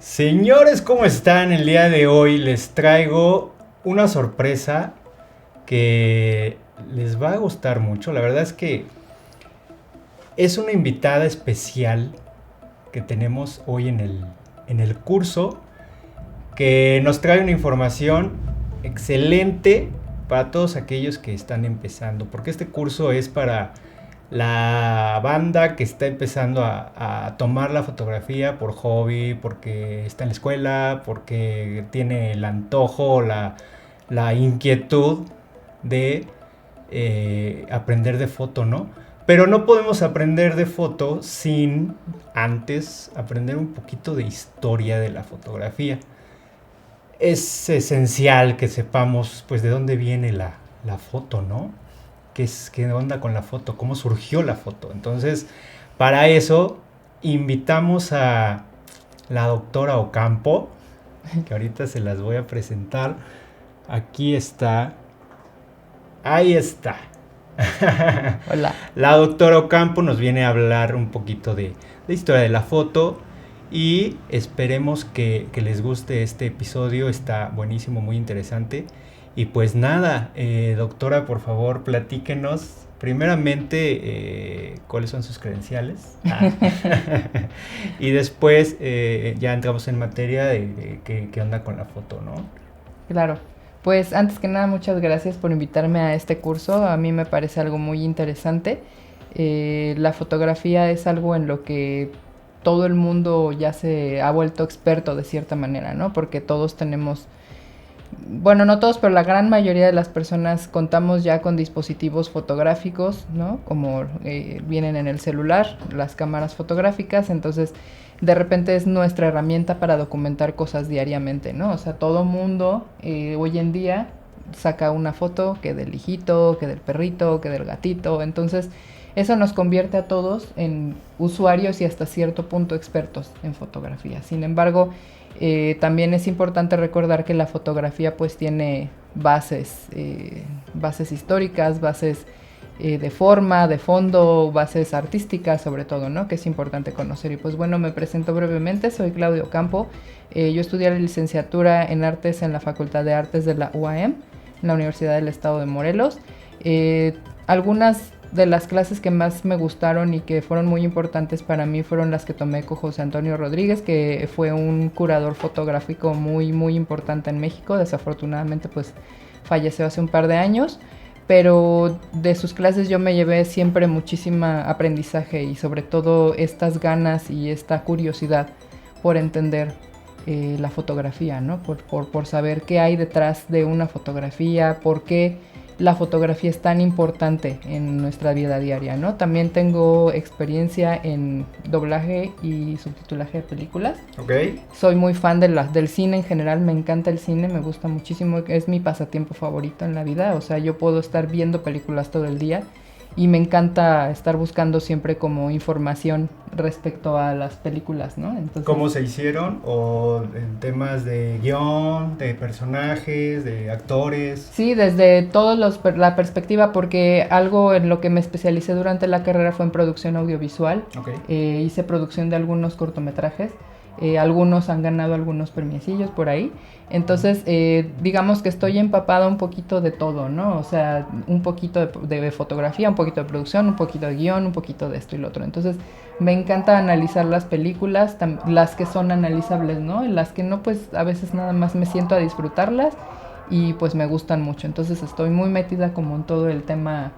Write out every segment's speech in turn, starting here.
Señores, ¿cómo están? El día de hoy les traigo una sorpresa que les va a gustar mucho. La verdad es que es una invitada especial que tenemos hoy en el curso que nos trae una información excelente para todos aquellos que están empezando. Porque este curso es para la banda que está empezando a tomar la fotografía por hobby, porque está en la escuela, porque tiene el antojo, la inquietud de aprender de foto, ¿no? Pero no podemos aprender de foto sin antes aprender un poquito de historia de la fotografía. Es esencial que sepamos, pues, de dónde viene la foto, ¿no? ¿Qué onda con la foto? ¿Cómo surgió la foto? Entonces, para eso, invitamos a la doctora Ocampo, que ahorita se las voy a presentar. Aquí está. Ahí está. Hola. La doctora Ocampo nos viene a hablar un poquito de historia de la foto y esperemos que les guste este episodio. Está buenísimo, muy interesante. Y pues nada, doctora, por favor, platíquenos primeramente cuáles son sus credenciales. Y después ya entramos en materia de qué onda con la foto, ¿no? Claro. Pues antes que nada, muchas gracias por invitarme a este curso. A mí me parece algo muy interesante. La fotografía es algo en lo que todo el mundo ya se ha vuelto experto de cierta manera, ¿no? Porque todos tenemos, bueno, no todos, pero la gran mayoría de las personas contamos ya con dispositivos fotográficos, ¿no? Como vienen en el celular, las cámaras fotográficas, entonces de repente es nuestra herramienta para documentar cosas diariamente, ¿no? O sea, todo mundo hoy en día saca una foto, que del hijito, que del perrito, que del gatito, entonces eso nos convierte a todos en usuarios y hasta cierto punto expertos en fotografía. Sin embargo, también es importante recordar que la fotografía pues tiene bases históricas, bases de forma, de fondo, bases artísticas sobre todo, ¿no? Que es importante conocer. Y pues bueno, me presento brevemente, soy Claudia Ocampo. Yo estudié la licenciatura en Artes en la Facultad de Artes de la UAM, en la Universidad del Estado de Morelos. Algunas de las clases que más me gustaron y que fueron muy importantes para mí fueron las que tomé con José Antonio Rodríguez, que fue un curador fotográfico muy, muy importante en México. Desafortunadamente, pues falleció hace un par de años, pero de sus clases yo me llevé siempre muchísima aprendizaje y sobre todo estas ganas y esta curiosidad por entender la fotografía, ¿no? Por saber qué hay detrás de una fotografía, por qué la fotografía es tan importante en nuestra vida diaria, ¿no? También tengo experiencia en doblaje y subtitulaje de películas. Ok. Soy muy fan del cine en general, me encanta el cine, me gusta muchísimo, es mi pasatiempo favorito en la vida, o sea, yo puedo estar viendo películas todo el día y me encanta estar buscando siempre como información respecto a las películas, ¿no? Entonces, ¿cómo se hicieron? ¿O en temas de guión, de personajes, de actores? Sí, desde toda la perspectiva, porque algo en lo que me especialicé durante la carrera fue en producción audiovisual. Okay. Hice producción de algunos cortometrajes. Algunos han ganado algunos premiecillos por ahí. Entonces, digamos que estoy empapada un poquito de todo, ¿no? O sea, un poquito de fotografía, un poquito de producción, un poquito de guión, un poquito de esto y lo otro. Entonces, me encanta analizar las películas, las que son analizables, ¿no? Las que no, pues a veces nada más me siento a disfrutarlas y pues me gustan mucho. Entonces, estoy muy metida como en todo el tema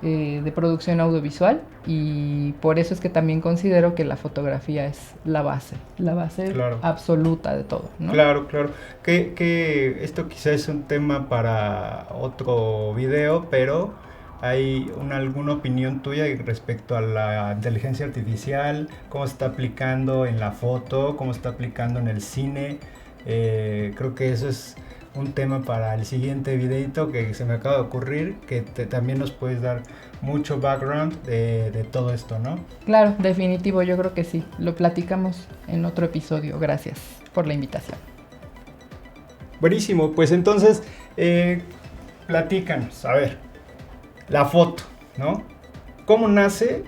de producción audiovisual y por eso es que también considero que la fotografía es la base claro, absoluta de todo, ¿no? Claro, claro. Que esto quizás es un tema para otro video, pero ¿hay alguna opinión tuya respecto a la inteligencia artificial? ¿Cómo se está aplicando en la foto? ¿Cómo se está aplicando en el cine? Creo que eso es un tema para el siguiente videito que se me acaba de ocurrir, que también nos puedes dar mucho background de todo esto, ¿no? Claro, definitivo, yo creo que sí. Lo platicamos en otro episodio. Gracias por la invitación. Buenísimo, pues entonces platícanos, a ver, la foto, ¿no? ¿Cómo nace?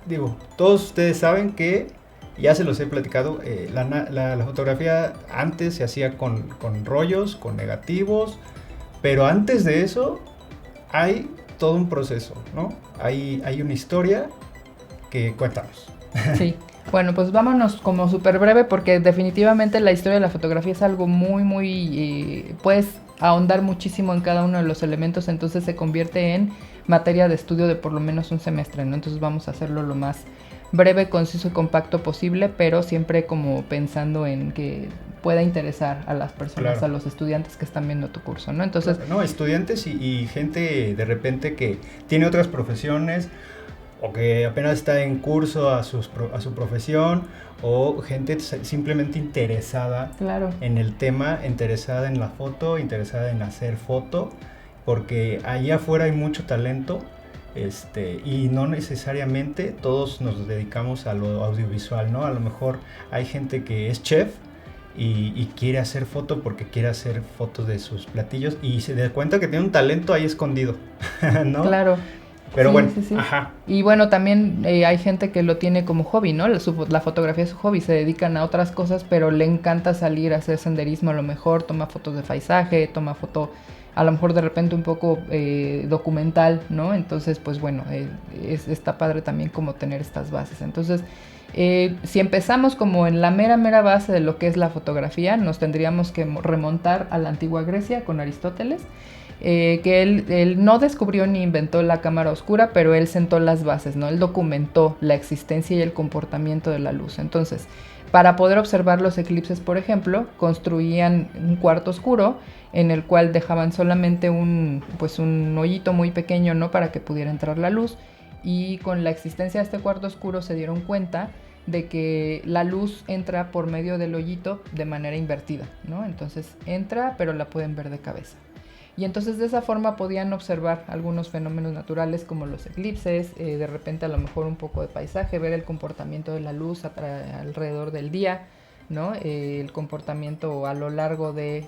Digo, todos ustedes saben que ya se los he platicado, la fotografía antes se hacía con rollos, con negativos, pero antes de eso hay todo un proceso, ¿no? Hay una historia que cuéntanos. Sí, bueno, pues vámonos como súper breve porque definitivamente la historia de la fotografía es algo muy, puedes ahondar muchísimo en cada uno de los elementos, entonces se convierte en materia de estudio de por lo menos un semestre, ¿no? Entonces vamos a hacerlo lo más breve, conciso y compacto posible, pero siempre como pensando en que pueda interesar a las personas, claro, a los estudiantes que están viendo tu curso, ¿no? Entonces, claro, no, estudiantes y gente de repente que tiene otras profesiones o que apenas está en curso a su profesión, o gente simplemente interesada, claro, en el tema, interesada en la foto, interesada en hacer foto, porque allá afuera hay mucho talento, y no necesariamente todos nos dedicamos a lo audiovisual, ¿no? A lo mejor hay gente que es chef y quiere hacer foto porque quiere hacer fotos de sus platillos y se da cuenta que tiene un talento ahí escondido, ¿no? Claro. Pero sí, bueno, sí. Ajá. Y bueno, también hay gente que lo tiene como hobby, ¿no? La fotografía es su hobby, se dedican a otras cosas, pero le encanta salir a hacer senderismo a lo mejor, toma fotos de paisaje, toma foto a lo mejor de repente un poco documental, ¿no? Entonces, pues bueno, está padre también como tener estas bases. Entonces, si empezamos como en la mera base de lo que es la fotografía, nos tendríamos que remontar a la antigua Grecia con Aristóteles. Que él no descubrió ni inventó la cámara oscura, pero él sentó las bases, ¿no? Él documentó la existencia y el comportamiento de la luz. Entonces, para poder observar los eclipses, por ejemplo, construían un cuarto oscuro en el cual dejaban solamente un hoyito muy pequeño, ¿no? Para que pudiera entrar la luz. Y con la existencia de este cuarto oscuro se dieron cuenta de que la luz entra por medio del hoyito de manera invertida, ¿no? Entonces entra, pero la pueden ver de cabeza. Y entonces de esa forma podían observar algunos fenómenos naturales como los eclipses, de repente a lo mejor un poco de paisaje, ver el comportamiento de la luz alrededor del día, ¿no? El comportamiento a lo largo de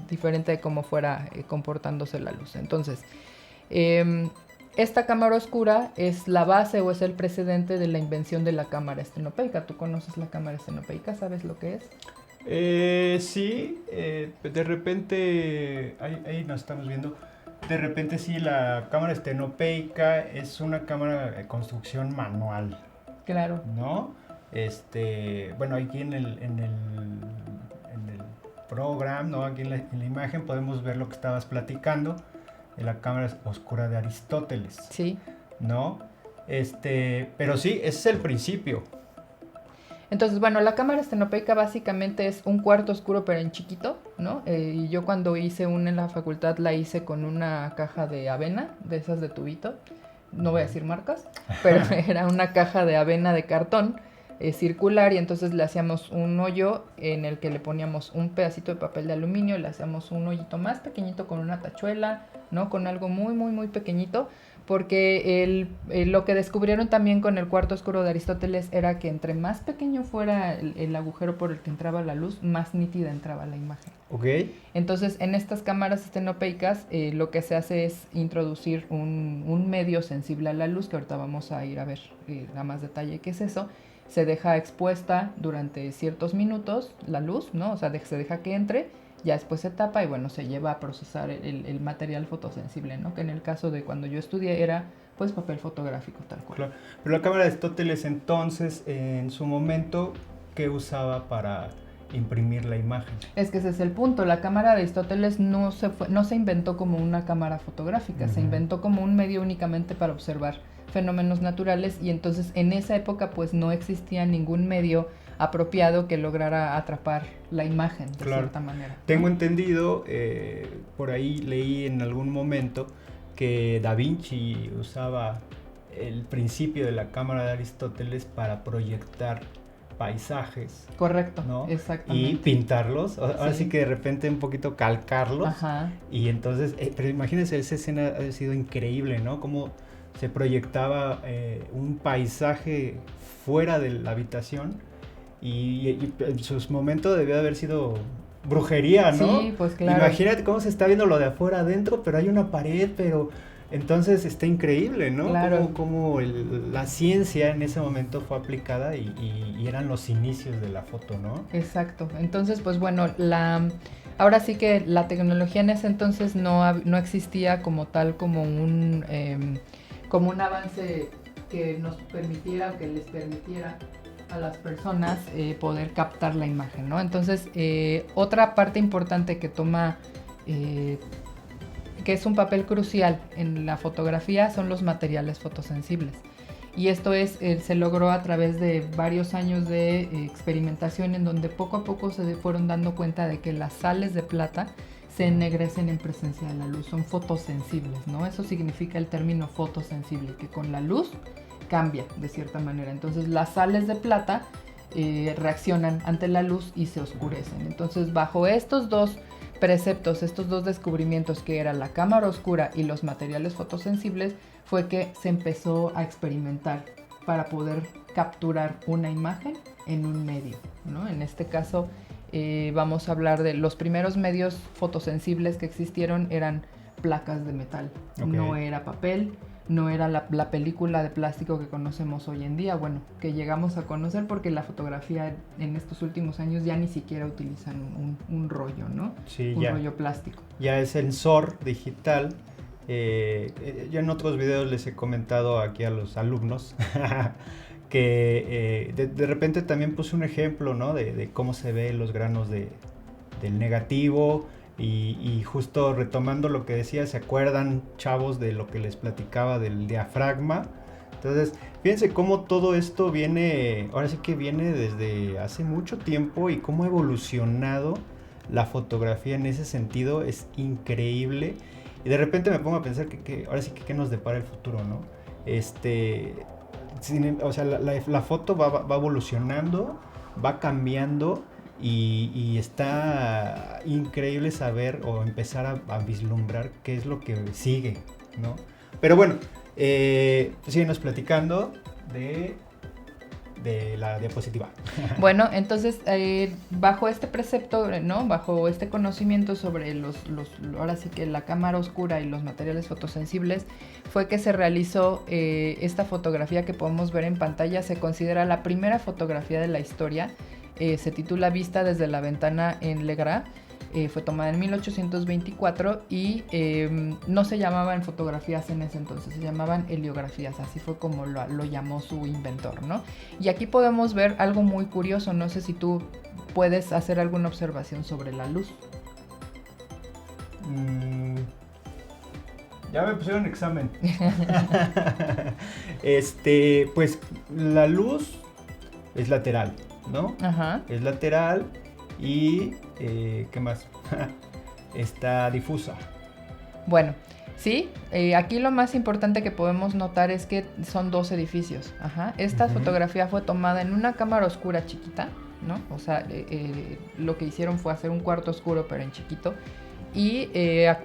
diferente de cómo fuera comportándose la luz. Entonces, esta cámara oscura es la base o es el precedente de la invención de la cámara estenopeica. ¿Tú conoces la cámara estenopeica? ¿Sabes lo que es? Sí, de repente, ahí nos estamos viendo, de repente sí, la cámara estenopeica es una cámara de construcción manual. Claro. ¿No? Bueno, aquí en el programa, ¿no? Aquí en la imagen podemos ver lo que estabas platicando, de la cámara oscura de Aristóteles. Sí. ¿No? Pero sí, ese es el principio. Entonces, bueno, la cámara estenopeica básicamente es un cuarto oscuro pero en chiquito, ¿no? Y yo cuando hice una en la facultad la hice con una caja de avena, de esas de tubito, no voy a decir marcas, pero era una caja de avena de cartón circular y entonces le hacíamos un hoyo en el que le poníamos un pedacito de papel de aluminio, le hacíamos un hoyito más pequeñito con una tachuela, ¿no? Con algo muy pequeñito, porque lo que descubrieron también con el cuarto oscuro de Aristóteles era que entre más pequeño fuera el agujero por el que entraba la luz, más nítida entraba la imagen. Ok. Entonces, en estas cámaras estenopeicas lo que se hace es introducir un medio sensible a la luz, que ahorita vamos a ir a ver a más detalle qué es eso. Se deja expuesta durante ciertos minutos la luz, ¿no? O sea, se deja que entre, ya después se tapa y bueno, se lleva a procesar el material fotosensible, ¿no? Que en el caso de cuando yo estudié era pues papel fotográfico tal cual. Claro. Pero la cámara de Aristóteles entonces, en su momento, ¿qué usaba para imprimir la imagen? Es que ese es el punto, la cámara de Aristóteles no se inventó como una cámara fotográfica, se inventó como un medio únicamente para observar fenómenos naturales y entonces en esa época pues no existía ningún medio apropiado que lograra atrapar la imagen de cierta manera, ¿no? Tengo entendido, por ahí leí en algún momento que Da Vinci usaba el principio de la cámara de Aristóteles para proyectar paisajes. Correcto, ¿no? Exactamente. Y pintarlos, ahora sí que de repente un poquito calcarlos. Ajá. Y entonces, pero imagínense, esa escena ha sido increíble, ¿no? Cómo se proyectaba un paisaje fuera de la habitación y en sus momentos debió haber sido brujería, ¿no? Sí, pues claro. Imagínate cómo se está viendo lo de afuera adentro, pero hay una pared, pero Entonces está increíble, ¿no? Claro. Cómo la ciencia en ese momento fue aplicada y eran los inicios de la foto, ¿no? Exacto. Entonces, pues bueno, ahora sí que la tecnología en ese entonces no existía como tal, como un avance que nos permitiera o que les permitiera a las personas poder captar la imagen, ¿no? Entonces, otra parte importante que toma, que es un papel crucial en la fotografía, son los materiales fotosensibles. Y esto se logró a través de varios años de experimentación, en donde poco a poco se fueron dando cuenta de que las sales de plata se ennegrecen en presencia de la luz, son fotosensibles, ¿no? Eso significa el término fotosensible, que con la luz cambia de cierta manera. Entonces las sales de plata reaccionan ante la luz y se oscurecen. Entonces, bajo estos dos preceptos, estos dos descubrimientos, que era la cámara oscura y los materiales fotosensibles, fue que se empezó a experimentar para poder capturar una imagen en un medio, ¿no? En este caso vamos a hablar de los primeros medios fotosensibles que existieron. Eran placas de metal, okay. No era papel, no era la película de plástico que conocemos hoy en día, bueno, que llegamos a conocer, porque la fotografía en estos últimos años ya ni siquiera utilizan un rollo, ¿no? Sí, un rollo plástico. Ya es sensor digital. Yo en otros videos les he comentado aquí a los alumnos que de repente también puse un ejemplo, ¿no? de cómo se ven los granos del negativo. Y justo retomando lo que decía, ¿se acuerdan, chavos, de lo que les platicaba del diafragma? Entonces, fíjense cómo todo esto viene, ahora sí que viene desde hace mucho tiempo, y cómo ha evolucionado la fotografía en ese sentido. Es increíble. Y de repente me pongo a pensar que ahora sí que qué nos depara el futuro, ¿no? O sea, la foto va evolucionando, va cambiando. Y está increíble saber o empezar a vislumbrar qué es lo que sigue, ¿no? Pero bueno, síguenos platicando de la diapositiva. Bueno, entonces, bajo este precepto, ¿no? Bajo este conocimiento sobre ahora sí que la cámara oscura y los materiales fotosensibles, fue que se realizó esta fotografía que podemos ver en pantalla. Se considera la primera fotografía de la historia. Se titula Vista desde la ventana en Legra. Fue tomada en 1824 y no se llamaban fotografías en ese entonces, se llamaban heliografías, así fue como lo llamó su inventor, ¿no? Y aquí podemos ver algo muy curioso. No sé si tú puedes hacer alguna observación sobre la luz. Ya me pusieron examen. Pues la luz es lateral, ¿no? Ajá. Es lateral y ¿qué más? Está difusa. Bueno, sí, aquí lo más importante que podemos notar es que son dos edificios. Ajá. Esta fotografía fue tomada en una cámara oscura chiquita, ¿no? O sea, lo que hicieron fue hacer un cuarto oscuro, pero en chiquito, y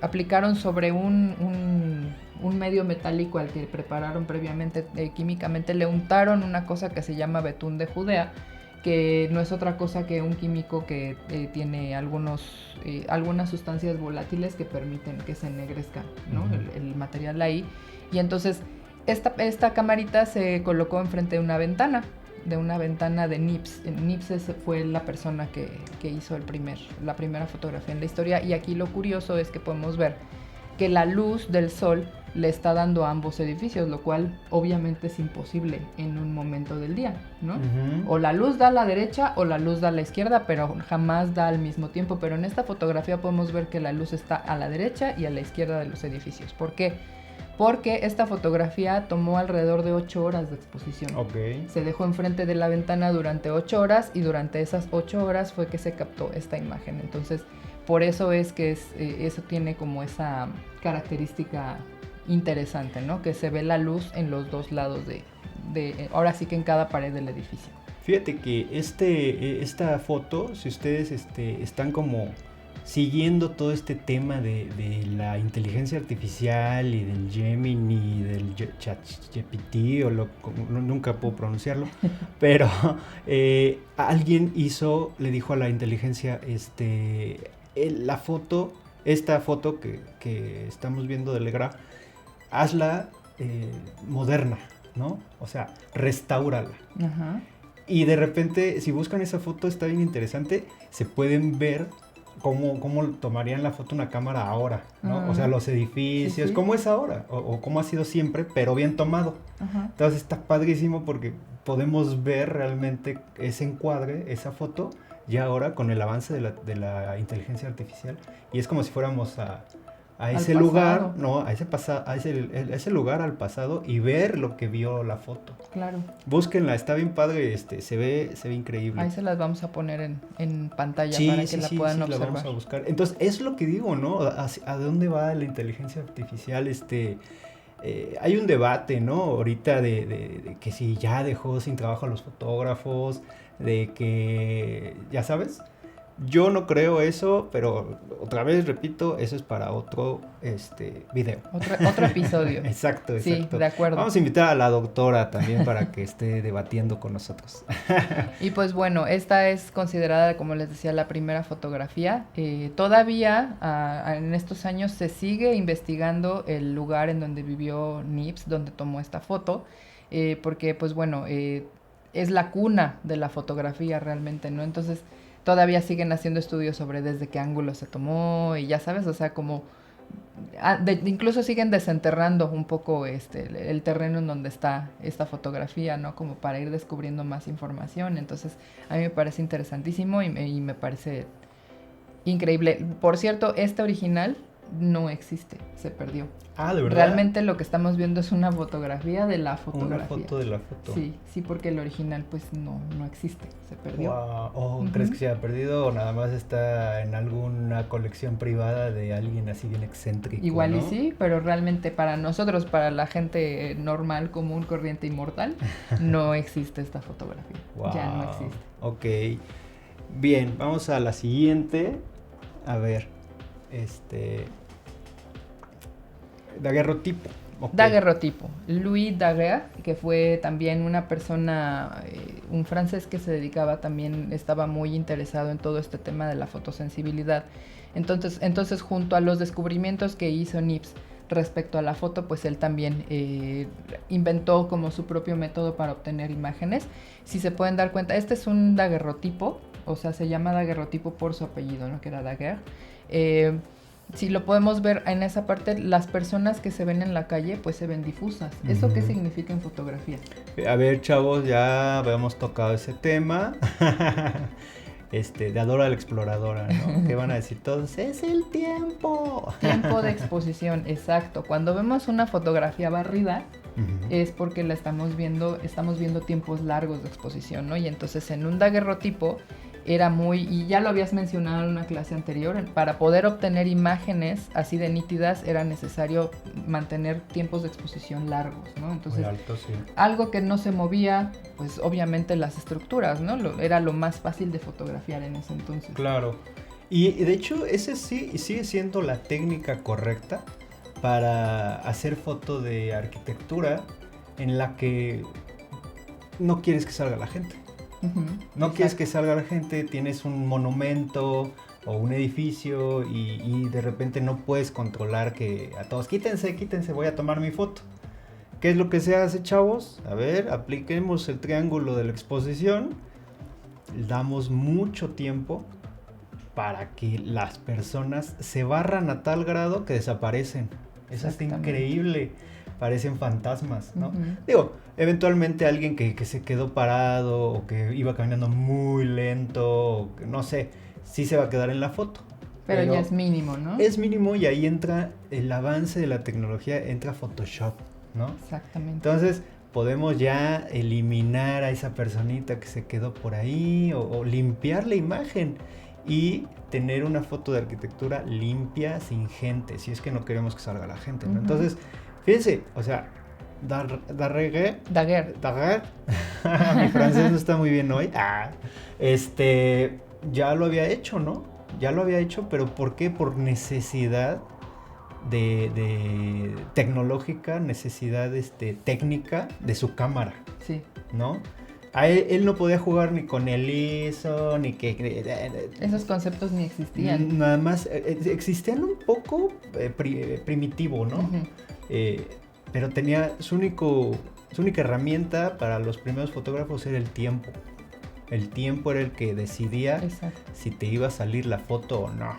aplicaron sobre un medio metálico al que prepararon previamente químicamente. Le untaron una cosa que se llama betún de Judea, que no es otra cosa que un químico que tiene algunas sustancias volátiles que permiten que se ennegrezca, ¿no? El material ahí. Y entonces esta camarita se colocó enfrente de una ventana de Nips. Nips fue la persona que hizo la primera fotografía en la historia. Y aquí lo curioso es que podemos ver que la luz del sol le está dando a ambos edificios, lo cual obviamente es imposible en un momento del día, ¿no? O la luz da a la derecha o la luz da a la izquierda, pero jamás da al mismo tiempo. Pero en esta fotografía podemos ver que la luz está a la derecha y a la izquierda de los edificios. ¿Por qué? Porque esta fotografía tomó alrededor de 8 horas de exposición. Okay. Se dejó enfrente de la ventana durante 8 horas y durante esas 8 horas fue que se captó esta imagen. Entonces, por eso es que eso tiene como esa característica interesante, ¿no? Que se ve la luz en los dos lados ahora sí que en cada pared del edificio. Fíjate que esta foto, si ustedes están como siguiendo todo este tema de la inteligencia artificial y del Gemini y del ChatGPT, nunca puedo pronunciarlo, pero alguien le dijo a la inteligencia, esta foto que estamos viendo de Legra, hazla moderna, ¿no? O sea, restáurala. Ajá. Y de repente, si buscan esa foto, está bien interesante, se pueden ver cómo tomarían la foto una cámara ahora, ¿no? O sea, los edificios, Sí, sí. cómo es ahora, o cómo ha sido siempre, pero bien tomado. Ajá. Entonces está padrísimo porque podemos ver realmente ese encuadre, esa foto, ya ahora con el avance de la inteligencia artificial. Y es como si fuéramos a ese lugar, ¿no? A ese lugar, al pasado, y ver lo que vio la foto. Claro. Búsquenla, está bien padre, se ve increíble. Ahí se las vamos a poner en pantalla Sí, para que sí, la sí, puedan sí, observar. la vamos a buscar. Entonces, es lo que digo, ¿no? ¿A dónde va la inteligencia artificial? Hay un debate, ¿no? Ahorita de que si ya dejó sin trabajo a los fotógrafos, de que, ya sabes, yo no creo eso, pero otra vez repito, eso es para otro video. Otro episodio. Exacto. Sí, de acuerdo. Vamos a invitar a la doctora también para que esté debatiendo con nosotros. Y pues bueno, esta es considerada, como les decía, la primera fotografía. Todavía en estos años se sigue investigando el lugar en donde vivió Nips, donde tomó esta foto, porque pues bueno, es la cuna de la fotografía realmente, ¿no? Entonces todavía siguen haciendo estudios sobre desde qué ángulo se tomó y ya sabes, o sea, como incluso siguen desenterrando un poco el terreno en donde está esta fotografía, ¿no? Como para ir descubriendo más información. Entonces, a mí me parece interesantísimo y me parece increíble. Por cierto, este original no existe, se perdió. Ah, ¿de verdad? Realmente lo que estamos viendo es una fotografía de la fotografía. Una foto de la foto. Sí, porque el original pues no existe, se perdió. Wow. ¿Crees que se haya perdido o nada más está en alguna colección privada de alguien así bien excéntrico? Igual, ¿no? Y ¿no? sí, pero realmente para nosotros, para la gente normal, común, corriente y mortal, no existe esta fotografía. Wow. Ya no existe. Ok. Bien, vamos a la siguiente. A ver, daguerrotipo. Okay. Daguerrotipo. Louis Daguerre, que fue también una persona, un francés que se dedicaba también, estaba muy interesado en todo este tema de la fotosensibilidad. Entonces junto a los descubrimientos que hizo Nips respecto a la foto, pues él también inventó como su propio método para obtener imágenes. Si se pueden dar cuenta, este es un daguerrotipo, o sea, se llama daguerrotipo por su apellido, ¿no? Que era Daguerre. Si lo podemos ver en esa parte, las personas que se ven en la calle pues se ven difusas. ¿Eso qué significa en fotografía? A ver, chavos, ya habíamos tocado ese tema. De Adora la Exploradora, ¿no? ¿Qué van a decir todos? ¡Es el tiempo! Tiempo de exposición, exacto. Cuando vemos una fotografía barrida, es porque estamos viendo tiempos largos de exposición, ¿no? Y entonces en un daguerrotipo era y ya lo habías mencionado en una clase anterior, para poder obtener imágenes así de nítidas era necesario mantener tiempos de exposición largos, ¿no? Entonces, muy alto, sí. Algo que no se movía, pues obviamente las estructuras, ¿no? Era lo más fácil de fotografiar en ese entonces. Claro. Y de hecho, ese sí sigue siendo la técnica correcta para hacer foto de arquitectura en la que no quieres que salga la gente. No quieres que salga la gente, tienes un monumento o un edificio y de repente no puedes controlar que a todos quítense, voy a tomar mi foto. ¿Qué es lo que se hace, chavos? A ver, apliquemos el triángulo de la exposición, damos mucho tiempo para que las personas se barran a tal grado que desaparecen. Eso está increíble. Parecen fantasmas, ¿no? Digo, eventualmente alguien que se quedó parado o que iba caminando muy lento, o que, no sé, sí se va a quedar en la foto. Pero ya es mínimo, ¿no? Es mínimo y ahí entra el avance de la tecnología, entra Photoshop, ¿no? Exactamente. Entonces podemos ya eliminar a esa personita que se quedó por ahí o limpiar la imagen y tener una foto de arquitectura limpia, sin gente, si es que no queremos que salga la gente, ¿no? Entonces, fíjense, o sea, Daguerre. Mi francés no está muy bien hoy. Ya lo había hecho, ¿no? Ya lo había hecho, pero ¿por qué? Por necesidad de tecnológica, necesidad técnica de su cámara. Sí. ¿No? Él no podía jugar ni con el ISO, ni que... Esos conceptos ni existían. Nada más, existían un poco primitivo, ¿no? pero tenía su única herramienta para los primeros fotógrafos era el tiempo. El tiempo era el que decidía si te iba a salir la foto o no.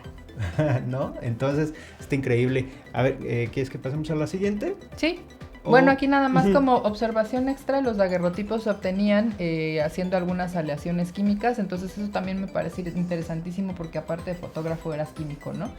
¿No? Entonces, está increíble. A ver, ¿quieres que pasemos a la siguiente? Sí. Bueno, aquí nada más como observación extra, los daguerrotipos se obtenían haciendo algunas aleaciones químicas, entonces eso también me parece interesantísimo porque aparte de fotógrafo eras químico, ¿no?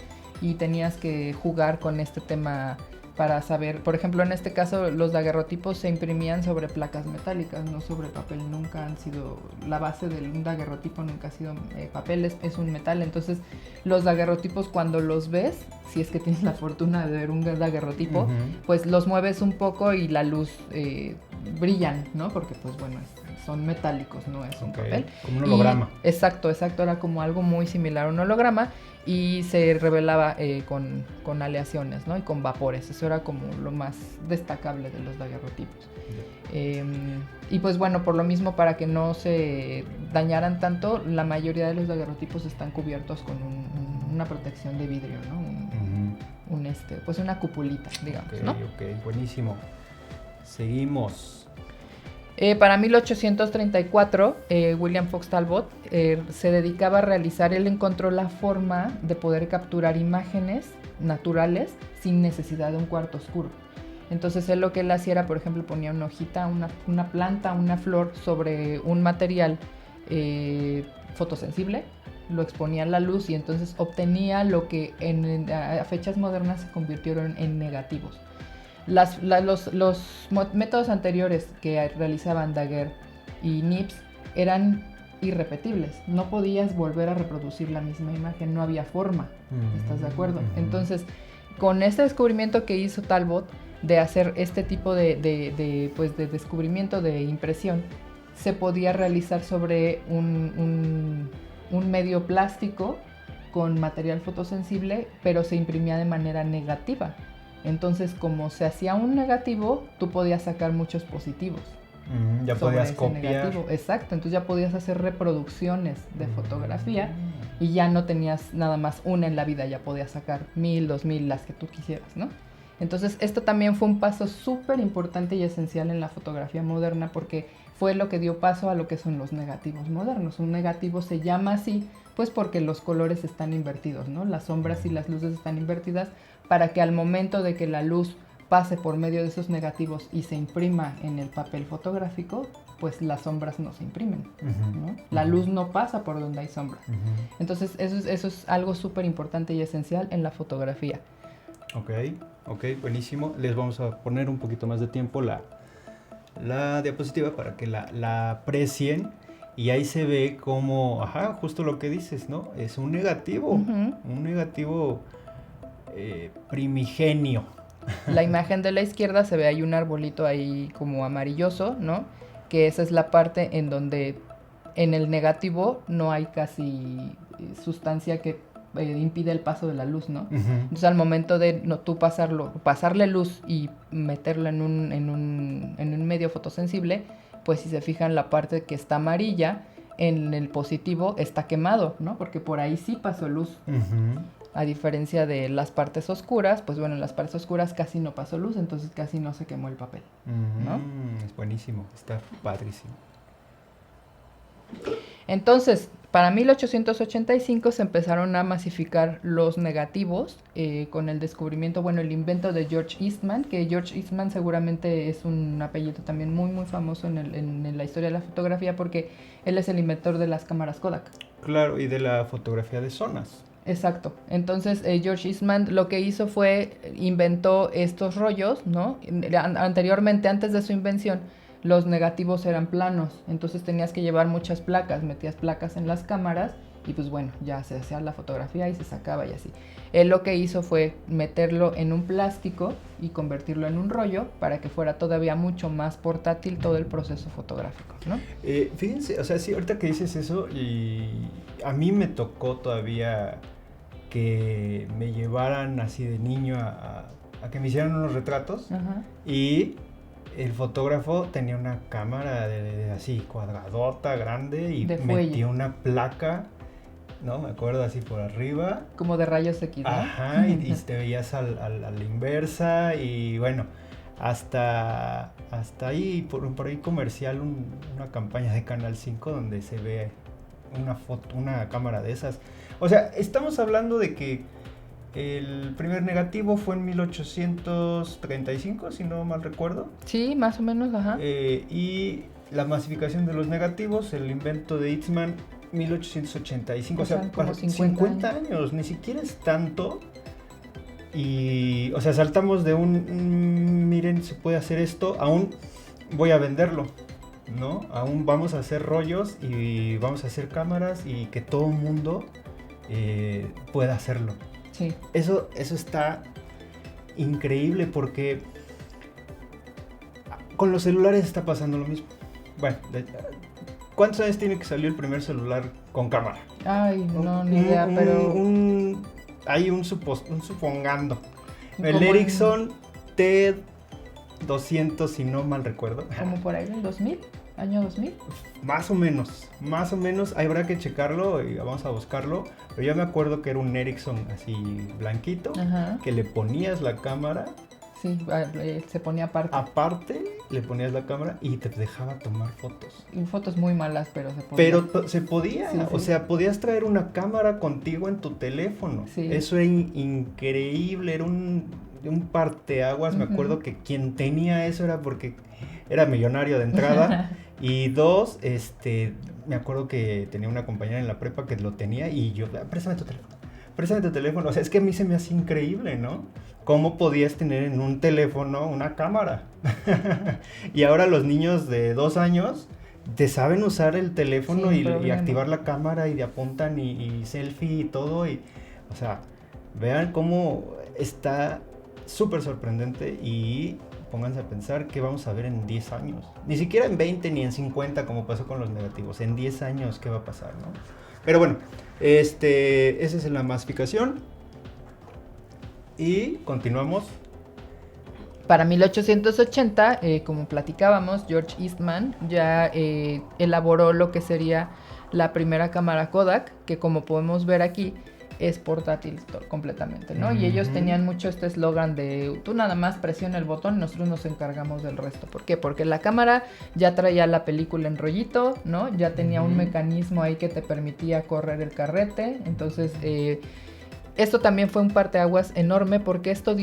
Y tenías que jugar con este tema para saber, por ejemplo, en este caso los daguerrotipos se imprimían sobre placas metálicas, no sobre papel, nunca han sido, la base de un daguerrotipo nunca ha sido papel, es un metal, entonces los daguerrotipos cuando los ves, si es que tienes la fortuna de ver un daguerrotipo, pues los mueves un poco y la luz brillan, ¿no? Porque pues bueno, son metálicos, no es un papel. Como un holograma. Exacto, era como algo muy similar a un holograma y se revelaba con aleaciones, ¿no? Y con vapores, eso era como lo más destacable de los daguerrotipos. Y pues bueno, por lo mismo, para que no se dañaran tanto, la mayoría de los daguerrotipos están cubiertos con una protección de vidrio, ¿no? Pues una cupulita, digamos, ¿no? Ok, buenísimo. Seguimos. Para 1834, William Fox Talbot se dedicaba a realizar, él encontró la forma de poder capturar imágenes naturales sin necesidad de un cuarto oscuro. Entonces él lo que él hacía era, por ejemplo, ponía una hojita, una planta, una flor sobre un material fotosensible, lo exponía a la luz y entonces obtenía lo que a fechas modernas se convirtieron en negativos. Los métodos anteriores que realizaban Daguerre y Niepce eran irrepetibles. No podías volver a reproducir la misma imagen, no había forma. ¿Estás de acuerdo? Entonces, con este descubrimiento que hizo Talbot de hacer este tipo de descubrimiento de impresión, se podía realizar sobre un medio plástico con material fotosensible, pero se imprimía de manera negativa. Entonces, como se hacía un negativo, tú podías sacar muchos positivos. Ya podías copiar. Negativo. Exacto, entonces ya podías hacer reproducciones de fotografía y ya no tenías nada más una en la vida, ya podías sacar 1000, 2000, las que tú quisieras, ¿no? Entonces, esto también fue un paso súper importante y esencial en la fotografía moderna porque fue lo que dio paso a lo que son los negativos modernos. Un negativo se llama así, pues porque los colores están invertidos, ¿no? Las sombras y las luces están invertidas para que al momento de que la luz pase por medio de esos negativos y se imprima en el papel fotográfico, pues las sombras no se imprimen, ¿no? La luz no pasa por donde hay sombras. Entonces, eso es algo súper importante y esencial en la fotografía. Ok, buenísimo. Les vamos a poner un poquito más de tiempo la diapositiva para que la aprecien. Y ahí se ve como, justo lo que dices, ¿no? Es un negativo, primigenio. La imagen de la izquierda se ve, hay un arbolito ahí como amarilloso, ¿no? Que esa es la parte en donde en el negativo no hay casi sustancia que impide el paso de la luz, ¿no? Entonces al momento de tú pasarle luz y meterlo en un medio fotosensible, pues si se fijan, la parte que está amarilla en el positivo está quemado, ¿no? Porque por ahí sí pasó luz. A diferencia de las partes oscuras, pues bueno, en las partes oscuras casi no pasó luz, entonces casi no se quemó el papel, ¿no? Es buenísimo, está padrísimo. Entonces, para 1885 se empezaron a masificar los negativos con el descubrimiento, bueno, el invento de George Eastman, que George Eastman seguramente es un apellido también muy, muy famoso en la historia de la fotografía porque él es el inventor de las cámaras Kodak. Claro, y de la fotografía de zonas. Exacto. Entonces, George Eastman lo que hizo fue, inventó estos rollos, ¿no? Anteriormente, antes de su invención, los negativos eran planos, entonces tenías que llevar muchas placas, metías placas en las cámaras y pues bueno, ya se hacía la fotografía y se sacaba y así. Él lo que hizo fue meterlo en un plástico y convertirlo en un rollo para que fuera todavía mucho más portátil todo el proceso fotográfico, ¿no? Fíjense, o sea, sí, ahorita que dices eso, y a mí me tocó todavía que me llevaran así de niño a que me hicieran unos retratos. Y el fotógrafo tenía una cámara de así cuadradota, grande, y metía una placa, ¿no? Me acuerdo, así por arriba. Como de rayos X, ¿no? Y te veías a la inversa y bueno, hasta ahí, por ahí comercial, una campaña de Canal 5 donde se ve una cámara de esas. O sea, estamos hablando de que el primer negativo fue en 1835, si no mal recuerdo. Sí, más o menos, ajá. Y la masificación de los negativos, el invento de Eastman, 1885. O sea, como 50 años, ni siquiera es tanto. Y, o sea, saltamos de miren, se puede hacer esto, aún voy a venderlo, ¿no? Aún vamos a hacer rollos y vamos a hacer cámaras y que todo el mundo pueda hacerlo. Sí. Eso está increíble porque con los celulares está pasando lo mismo. Bueno, ¿cuántos años tiene que salir el primer celular con cámara? Ay, no, ni idea, pero... Hay un supongando. El Ericsson T200, si no mal recuerdo. ¿Como por ahí en 2000? ¿Año 2000? Más o menos, habrá que checarlo y vamos a buscarlo. Pero yo me acuerdo que era un Ericsson así blanquito, ajá, que le ponías la cámara. Sí, se ponía aparte. Aparte, le ponías la cámara y te dejaba tomar fotos. Y fotos muy malas, pero se podía. Pero se podía, sí, o sea, podías traer una cámara contigo en tu teléfono. Sí. Eso era increíble, era un parteaguas. Me acuerdo que quien tenía eso era porque era millonario de entrada. Y dos, me acuerdo que tenía una compañera en la prepa que lo tenía y yo, préstame tu teléfono. O sea, es que a mí se me hace increíble, ¿no? ¿Cómo podías tener en un teléfono una cámara? Y ahora los niños de 2 años te saben usar el teléfono y activar la cámara y apuntan y selfie y todo. Y, o sea, vean cómo está súper sorprendente y pónganse a pensar qué vamos a ver en 10 años. Ni siquiera en 20 ni en 50 como pasó con los negativos. En 10 años, ¿qué va a pasar, no? Pero bueno, esa es la masificación. Y continuamos. Para 1880, como platicábamos, George Eastman ya elaboró lo que sería la primera cámara Kodak, que como podemos ver aquí, es portátil completamente, ¿no? Y ellos tenían mucho este eslogan de tú nada más presiona el botón y nosotros nos encargamos del resto. ¿Por qué? Porque la cámara ya traía la película en rollito, ¿no? Ya tenía un mecanismo ahí que te permitía correr el carrete. Entonces, esto también fue un parteaguas enorme porque esto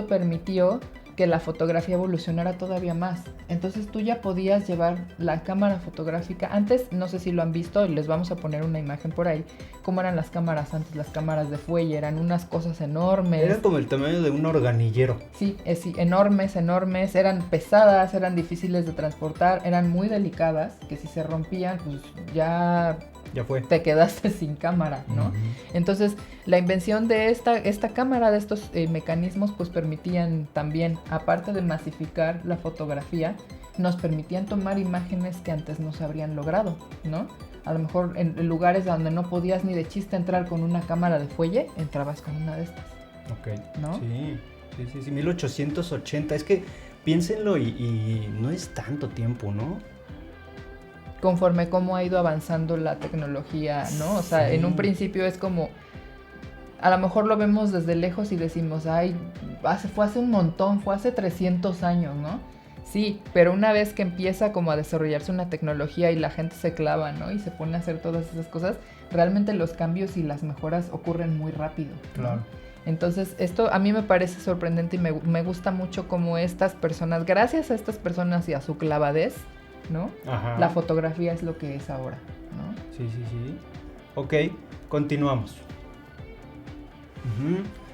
permitió que la fotografía evolucionara todavía más. Entonces tú ya podías llevar la cámara fotográfica. Antes, no sé si lo han visto, y les vamos a poner una imagen por ahí, cómo eran las cámaras antes, las cámaras de fuelle, eran unas cosas enormes. Eran como el tamaño de un organillero. Sí, sí, enormes, eran pesadas, eran difíciles de transportar, eran muy delicadas, que si se rompían, pues ya fue. Te quedaste sin cámara, ¿no? Entonces, la invención de esta cámara, de estos mecanismos, pues permitían también, aparte de masificar la fotografía, nos permitían tomar imágenes que antes no se habrían logrado, ¿no? A lo mejor en lugares donde no podías ni de chiste entrar con una cámara de fuelle, entrabas con una de estas. Ok. ¿No? Sí, 1880. Es que piénsenlo y no es tanto tiempo, ¿no? Conforme cómo ha ido avanzando la tecnología, ¿no? O sea, en un principio es como, a lo mejor lo vemos desde lejos y decimos, ay, fue hace un montón, fue hace 300 años, ¿no? Sí, pero una vez que empieza como a desarrollarse una tecnología y la gente se clava, ¿no? Y se pone a hacer todas esas cosas, realmente los cambios y las mejoras ocurren muy rápido, ¿no? Claro. Entonces, esto a mí me parece sorprendente y me gusta mucho cómo estas personas, gracias a estas personas y a su clavadez, ¿no? Ajá. La fotografía es lo que es ahora, ¿no? Sí. Ok, continuamos.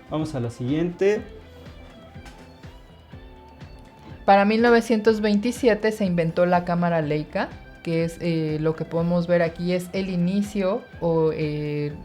Vamos a la siguiente. Para 1927 se inventó la cámara Leica, que es lo que podemos ver aquí es el inicio, el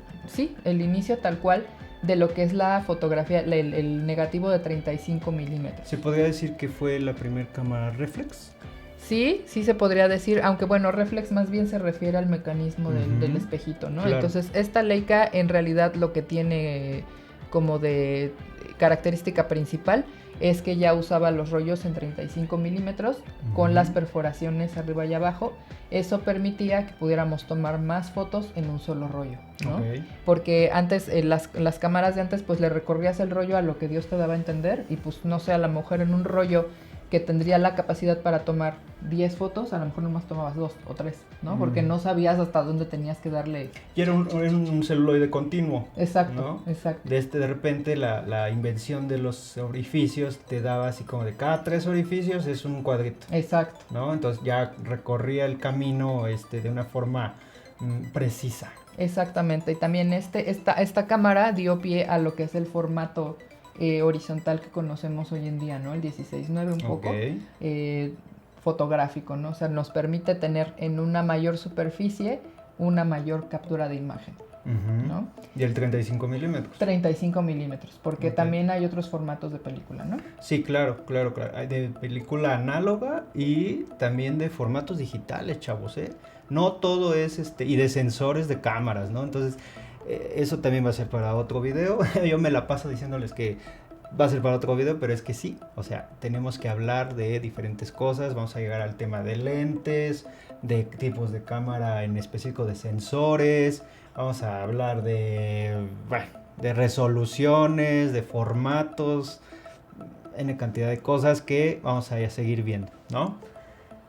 inicio tal cual de lo que es la fotografía, el negativo de 35 milímetros. ¿Se podría decir que fue la primera cámara reflex? Sí se podría decir, aunque bueno, reflex más bien se refiere al mecanismo del espejito, ¿no? Claro. Entonces, esta Leica en realidad lo que tiene como de característica principal es que ya usaba los rollos en 35 milímetros con las perforaciones arriba y abajo. Eso permitía que pudiéramos tomar más fotos en un solo rollo, ¿no? Ok. Porque antes, las cámaras de antes, pues le recorrías el rollo a lo que Dios te daba a entender y pues no sé, a la mujer en un rollo que tendría la capacidad para tomar 10 fotos, a lo mejor nomás tomabas 2 o 3, ¿no? Porque no sabías hasta dónde tenías que darle. Y era un celuloide continuo. Exacto, ¿no? exacto. De repente la invención de los orificios te daba así como de cada 3 orificios es un cuadrito. Exacto. ¿No? Entonces ya recorría el camino de una forma precisa. Exactamente. Y también esta cámara dio pie a lo que es el formato horizontal que conocemos hoy en día, ¿no? El 16:9 un poco. Fotográfico, ¿no? O sea, nos permite tener en una mayor superficie una mayor captura de imagen, ¿no? Y el 35 milímetros. 35 milímetros, porque también hay otros formatos de película, ¿no? Sí, claro. Hay de película análoga y también de formatos digitales, chavos, ¿eh? No todo es y de sensores de cámaras, ¿no? Entonces, eso también va a ser para otro video. Yo me la paso diciéndoles que va a ser para otro video, pero es que sí, o sea, tenemos que hablar de diferentes cosas, vamos a llegar al tema de lentes, de tipos de cámara en específico, de sensores, vamos a hablar de resoluciones, de formatos, N cantidad de cosas que vamos a seguir viendo, ¿no?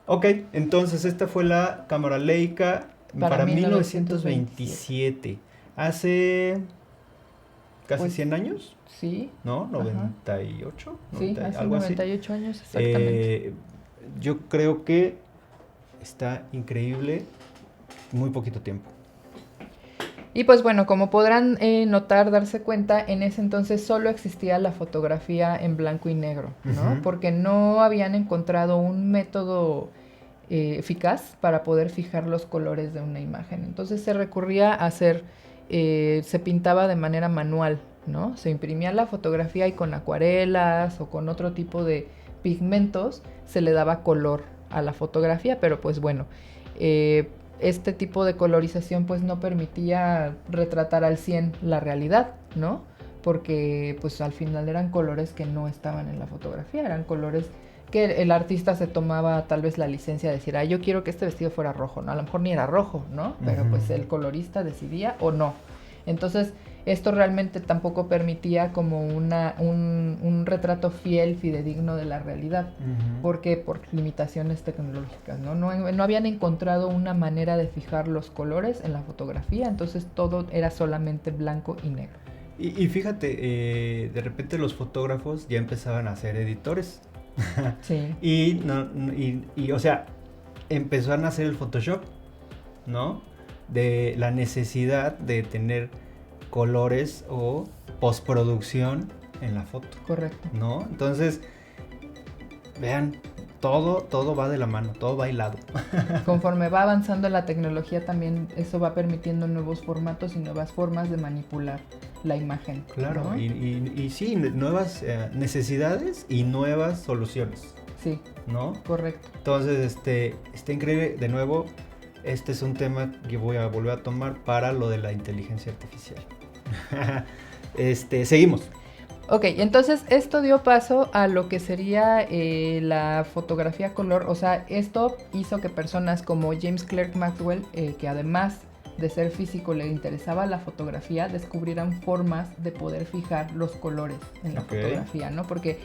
Ok, entonces esta fue la cámara Leica para 1927, hace casi pues, 100 años. Sí. ¿No? 98. Sí, hace algo 98 años, exactamente. Yo creo que está increíble, muy poquito tiempo. Y pues bueno, como podrán notar, darse cuenta, en ese entonces solo existía la fotografía en blanco y negro, ¿no? Porque no habían encontrado un método eficaz para poder fijar los colores de una imagen. Entonces se recurría a hacer, se pintaba de manera manual, ¿no? Se imprimía la fotografía y con acuarelas o con otro tipo de pigmentos se le daba color a la fotografía, pero pues bueno, este tipo de colorización pues no permitía retratar al 100 la realidad, ¿no? Porque pues al final eran colores que no estaban en la fotografía, eran colores que el artista se tomaba tal vez la licencia de decir, yo quiero que este vestido fuera rojo, ¿no? A lo mejor ni era rojo, ¿no? Pero pues el colorista decidía o no. Entonces, esto realmente tampoco permitía como un retrato fiel, fidedigno de la realidad, porque por limitaciones tecnológicas, ¿no? No habían encontrado una manera de fijar los colores en la fotografía, entonces todo era solamente blanco y negro. Y fíjate, de repente los fotógrafos ya empezaban a ser editores. Sí. y o sea, empezaron a hacer el Photoshop, ¿no? De la necesidad de tener colores o postproducción en la foto. Correcto. ¿No? Entonces, vean, todo va de la mano, todo va hilado. Conforme va avanzando la tecnología también eso va permitiendo nuevos formatos y nuevas formas de manipular la imagen. Claro, ¿no? y sí, nuevas necesidades y nuevas soluciones. Sí, ¿no? Correcto. Entonces, está increíble. De nuevo, este es un tema que voy a volver a tomar para lo de la inteligencia artificial. Seguimos. Ok, entonces esto dio paso a lo que sería la fotografía color. O sea, esto hizo que personas como James Clerk Maxwell, que además de ser físico le interesaba la fotografía, descubrieran formas de poder fijar los colores en la fotografía, ¿no? Porque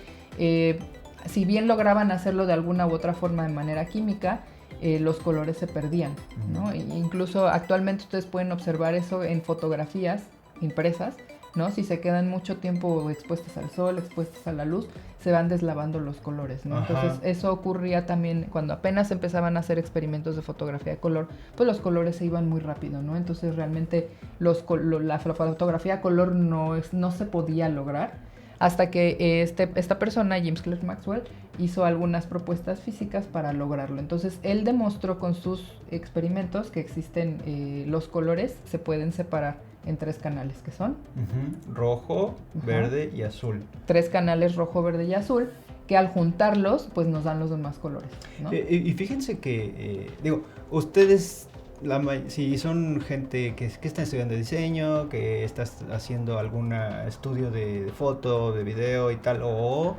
si bien lograban hacerlo de alguna u otra forma de manera química, los colores se perdían, ¿no? E incluso actualmente ustedes pueden observar eso en fotografías impresas, ¿no? Si se quedan mucho tiempo expuestas al sol, expuestas a la luz, se van deslavando los colores, ¿no? Ajá. Entonces eso ocurría también cuando apenas empezaban a hacer experimentos de fotografía de color, pues los colores se iban muy rápido, ¿no? Entonces realmente la fotografía a color no se podía lograr hasta que esta persona, James Clerk Maxwell, hizo algunas propuestas físicas para lograrlo. Entonces él demostró con sus experimentos que existen los colores, se pueden separar en 3 canales, que son rojo, verde y azul. 3 canales rojo, verde y azul, que al juntarlos, pues nos dan los demás colores, ¿no? Y fíjense que, ustedes, si son gente que está estudiando diseño, que está haciendo algún estudio de foto, de video y tal, o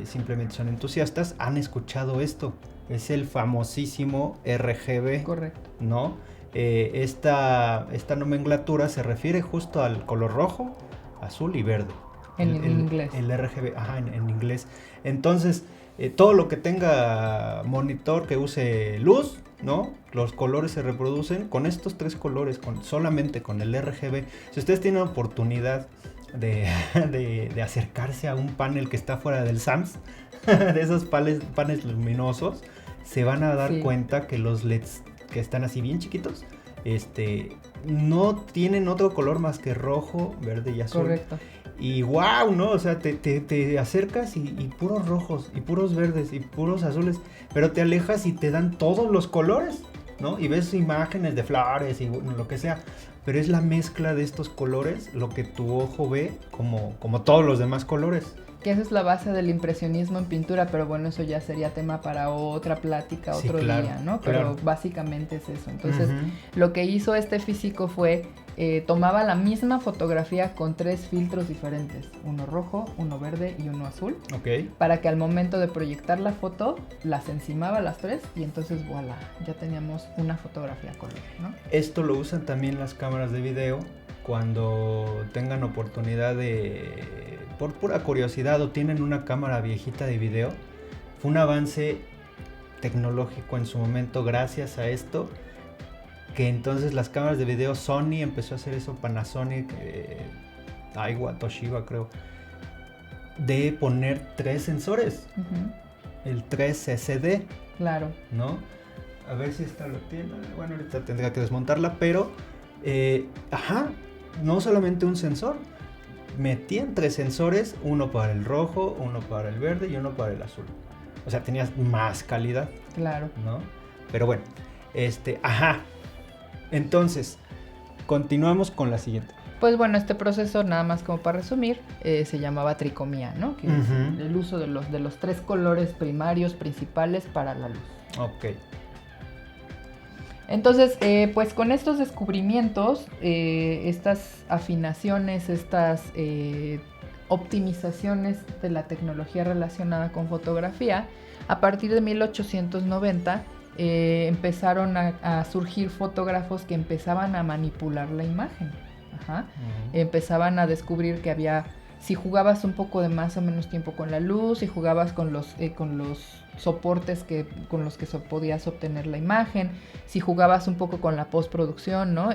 simplemente son entusiastas, han escuchado esto. Es el famosísimo RGB. Correcto. ¿No? Esta nomenclatura se refiere justo al color rojo, azul y verde. En inglés. El RGB, en inglés. Entonces, todo lo que tenga monitor que use luz, ¿no? Los colores se reproducen con estos 3 colores, solamente con el RGB. Si ustedes tienen oportunidad de acercarse a un panel que está fuera del SAMS, de esos paneles luminosos, se van a dar cuenta que los LEDs que están así bien chiquitos, no tienen otro color más que rojo, verde y azul. Correcto. Y wow, ¿no? O sea, te acercas y puros rojos, y puros verdes, y puros azules, pero te alejas y te dan todos los colores, ¿no? Y ves imágenes de flores y lo que sea, pero es la mezcla de estos colores lo que tu ojo ve como todos los demás colores. Que esa es la base del impresionismo en pintura, pero bueno, eso ya sería tema para otra plática, otro día, ¿no? Pero básicamente es eso. Entonces, lo que hizo este físico fue, tomaba la misma fotografía con 3 filtros diferentes, uno rojo, uno verde y uno azul, para que al momento de proyectar la foto, las encimaba las 3 y entonces, voilà, ya teníamos una fotografía a color, ¿no? Esto lo usan también las cámaras de video cuando tengan oportunidad por pura curiosidad o tienen una cámara viejita de video. Fue un avance tecnológico en su momento gracias a esto, que entonces las cámaras de video, Sony empezó a hacer eso, Panasonic, Aiwa, Toshiba creo, de poner 3 sensores, el 3SD. Claro. ¿No? A ver si esta lo tiene. Bueno, ahorita tendría que desmontarla, pero no solamente un sensor, metían 3 sensores, uno para el rojo, uno para el verde y uno para el azul. O sea, tenías más calidad. Claro. ¿No? Pero bueno, entonces, continuamos con la siguiente. Pues bueno, este proceso, nada más como para resumir, se llamaba tricomía, ¿no? Que es el uso de los 3 colores primarios, principales para la luz. Ok. Entonces, pues con estos descubrimientos, estas afinaciones, estas optimizaciones de la tecnología relacionada con fotografía, a partir de 1890 empezaron a surgir fotógrafos que empezaban a manipular la imagen. Empezaban a descubrir que había, si jugabas un poco de más o menos tiempo con la luz, si jugabas con los soportes con los que podías obtener la imagen, si jugabas un poco con la postproducción, ¿no?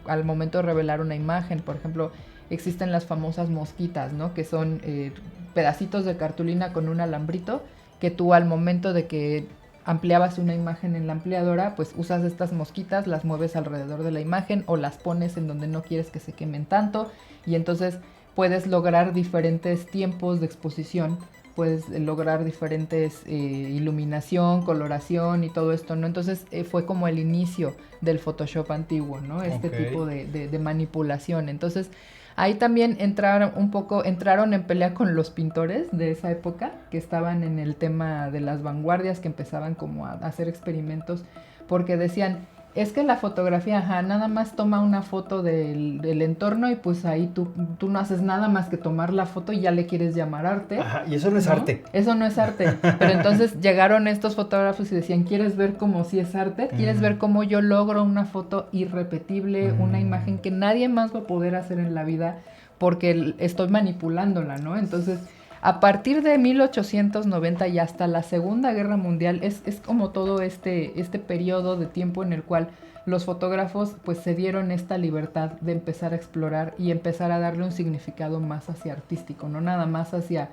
Al momento de revelar una imagen, por ejemplo, existen las famosas mosquitas, ¿no? Que son pedacitos de cartulina con un alambrito, que tú al momento de que ampliabas una imagen en la ampliadora, pues usas estas mosquitas, las mueves alrededor de la imagen o las pones en donde no quieres que se quemen tanto, y entonces puedes lograr diferentes tiempos de exposición, puedes lograr diferentes iluminación, coloración y todo esto, ¿no? Entonces fue como el inicio del Photoshop antiguo, ¿no? Este tipo de manipulación. Entonces ahí también entraron en pelea con los pintores de esa época, que estaban en el tema de las vanguardias, que empezaban como a hacer experimentos, porque decían, es que la fotografía, nada más toma una foto del entorno y pues ahí tú no haces nada más que tomar la foto y ya le quieres llamar arte. Y eso no es arte. Eso no es arte. Pero entonces llegaron estos fotógrafos y decían, ¿quieres ver cómo sí es arte? ¿Quieres ver cómo yo logro una foto irrepetible, una imagen que nadie más va a poder hacer en la vida porque estoy manipulándola, ¿no? Entonces, a partir de 1890 y hasta la Segunda Guerra Mundial es como todo este periodo de tiempo en el cual los fotógrafos pues se dieron esta libertad de empezar a explorar y empezar a darle un significado más hacia artístico, no nada más hacia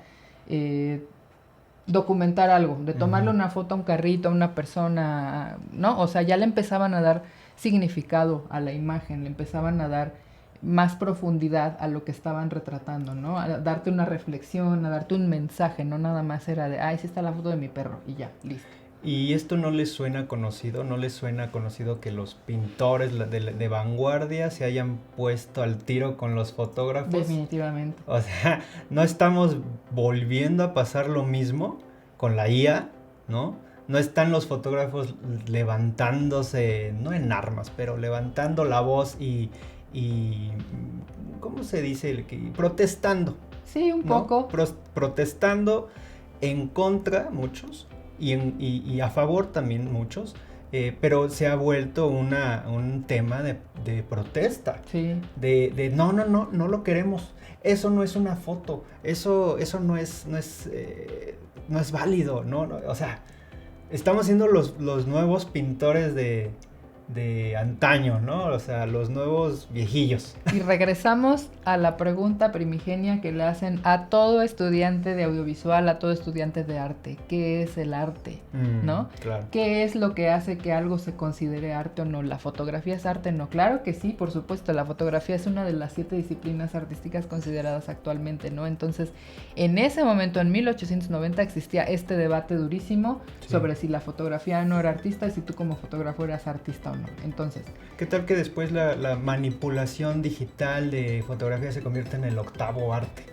documentar algo, de tomarle una foto a un carrito, a una persona, ¿no? O sea, ya le empezaban a dar significado a la imagen, le empezaban a dar más profundidad a lo que estaban retratando, ¿no? A darte una reflexión, a darte un mensaje, no nada más era de, sí está la foto de mi perro y ya, listo. ¿Y esto no les suena conocido? ¿No les suena conocido que los pintores de vanguardia se hayan puesto al tiro con los fotógrafos? Definitivamente. O sea, ¿no estamos volviendo a pasar lo mismo con la IA, ¿no? No están los fotógrafos levantándose, no en armas, pero levantando la voz y ¿cómo se dice? Protestando, Sí, un ¿no? poco. Protestando en contra muchos y a favor también muchos, pero se ha vuelto un tema de protesta, Sí. no lo queremos, eso no es una foto, eso no es válido, o sea, estamos siendo los nuevos pintores de antaño, ¿no? O sea, los nuevos viejillos. Y regresamos a la pregunta primigenia que le hacen a todo estudiante de audiovisual, a todo estudiante de arte. ¿Qué es el arte? ¿No? Claro. ¿Qué es lo que hace que algo se considere arte o no? ¿La fotografía es arte? No, claro que sí, por supuesto. La fotografía es una de las 7 disciplinas artísticas consideradas actualmente, ¿no? Entonces, en ese momento, en 1890, existía este debate durísimo sobre si la fotografía no era artista y si tú como fotógrafo eras artista o no. Entonces, ¿qué tal que después la manipulación digital de fotografía se convierte en el octavo arte?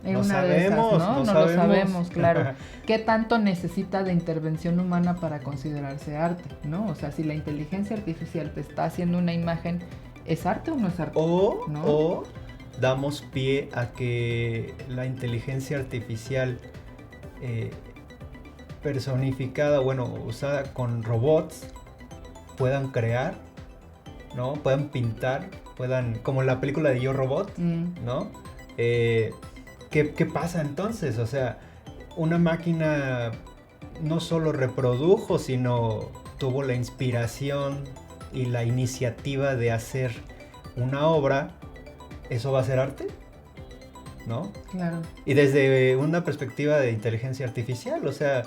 No sabemos, ¿no? No lo sabemos, claro. ¿Qué tanto necesita de intervención humana para considerarse arte, ¿no? O sea, si la inteligencia artificial te está haciendo una imagen, ¿es arte o no es arte? O damos pie a que la inteligencia artificial personificada, bueno, usada con robots, puedan crear, ¿no? Puedan pintar, como la película de Yo Robot, ¿no? ¿Qué pasa entonces? O sea, una máquina no solo reprodujo, sino tuvo la inspiración y la iniciativa de hacer una obra. ¿Eso va a ser arte? ¿No? Claro. Y desde una perspectiva de inteligencia artificial, o sea,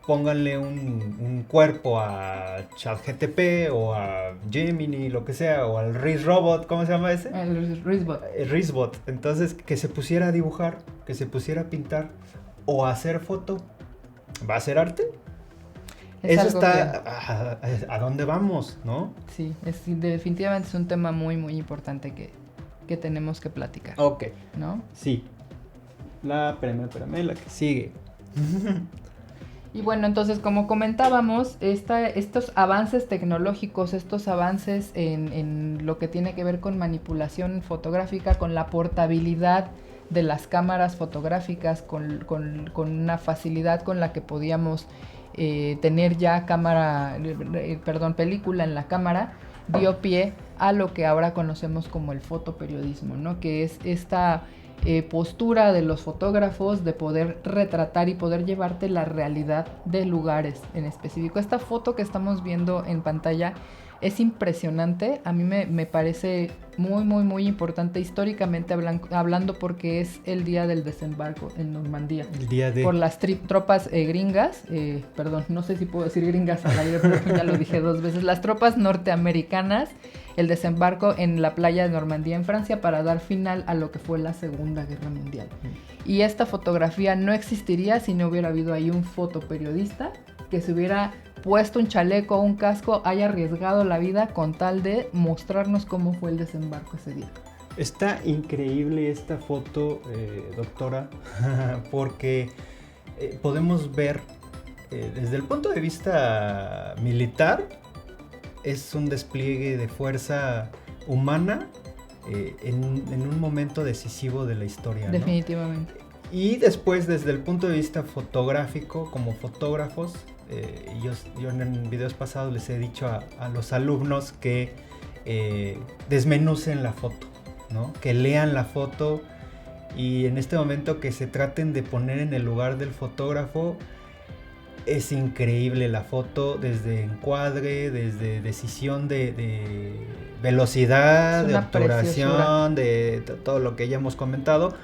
pónganle un cuerpo a ChatGPT o a Gemini, lo que sea, o al RizRobot, ¿cómo se llama ese? El RizBot. El RizBot. Entonces, que se pusiera a dibujar, que se pusiera a pintar o a hacer foto, ¿va a ser arte? Eso está a dónde vamos, ¿no? Sí, definitivamente es un tema muy, muy importante que tenemos que platicar. Ok. ¿No? Sí. Espérame, la que sigue. Y bueno, entonces como comentábamos, estos avances tecnológicos, estos avances en lo que tiene que ver con manipulación fotográfica, con la portabilidad de las cámaras fotográficas, con una facilidad con la que podíamos tener ya película en la cámara, dio pie a lo que ahora conocemos como el fotoperiodismo, ¿no? Que es esta postura de los fotógrafos de poder retratar y poder llevarte la realidad de lugares en específico. Esta foto que estamos viendo en pantalla es impresionante, a mí me parece muy, muy, muy importante históricamente hablando porque es el día del desembarco en Normandía. El día de... Por las tropas gringas, perdón, no sé si puedo decir gringas al aire, pero ya lo dije 2 veces, las tropas norteamericanas, el desembarco en la playa de Normandía en Francia para dar final a lo que fue la Segunda Guerra Mundial. Y esta fotografía no existiría si no hubiera habido ahí un fotoperiodista que se hubiera puesto un chaleco o un casco, haya arriesgado la vida con tal de mostrarnos cómo fue el desembarco ese día. Está increíble esta foto, doctora, porque podemos ver desde el punto de vista militar, es un despliegue de fuerza humana en un momento decisivo de la historia, ¿no? Definitivamente. Y después, desde el punto de vista fotográfico, como fotógrafos, yo en videos pasados les he dicho a los alumnos que desmenucen la foto, ¿no? Que lean la foto y en este momento que se traten de poner en el lugar del fotógrafo. Es increíble la foto, desde encuadre, desde decisión de velocidad, de obturación, de todo lo que ya hemos comentado.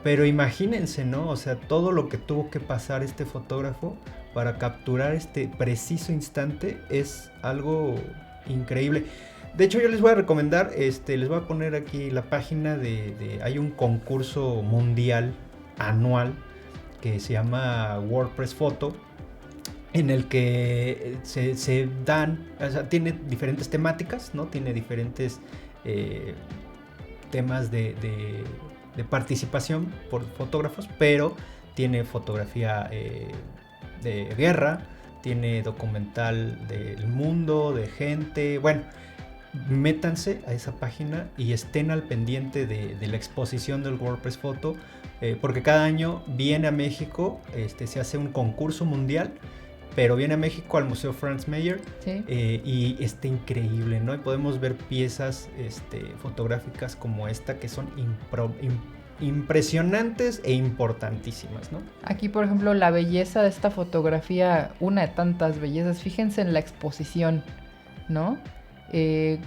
Pero imagínense, ¿no? O sea, todo lo que tuvo que pasar este fotógrafo para capturar este preciso instante es algo increíble. De hecho, yo les voy a recomendar, les voy a poner aquí la página hay un concurso mundial anual que se llama WordPress Photo, en el que se dan, o sea, tiene diferentes temáticas, ¿no? Tiene diferentes temas de participación por fotógrafos, pero tiene fotografía de guerra, tiene documental del mundo, de gente, bueno, métanse a esa página y estén al pendiente de la exposición del WordPress Photo, porque cada año viene a México, se hace un concurso mundial, pero viene a México al Museo Franz Mayer, Sí. y está increíble, ¿no? Y podemos ver piezas fotográficas como esta que son impresionantes e importantísimas, ¿no? Aquí, por ejemplo, la belleza de esta fotografía, una de tantas bellezas, fíjense en la exposición, ¿no?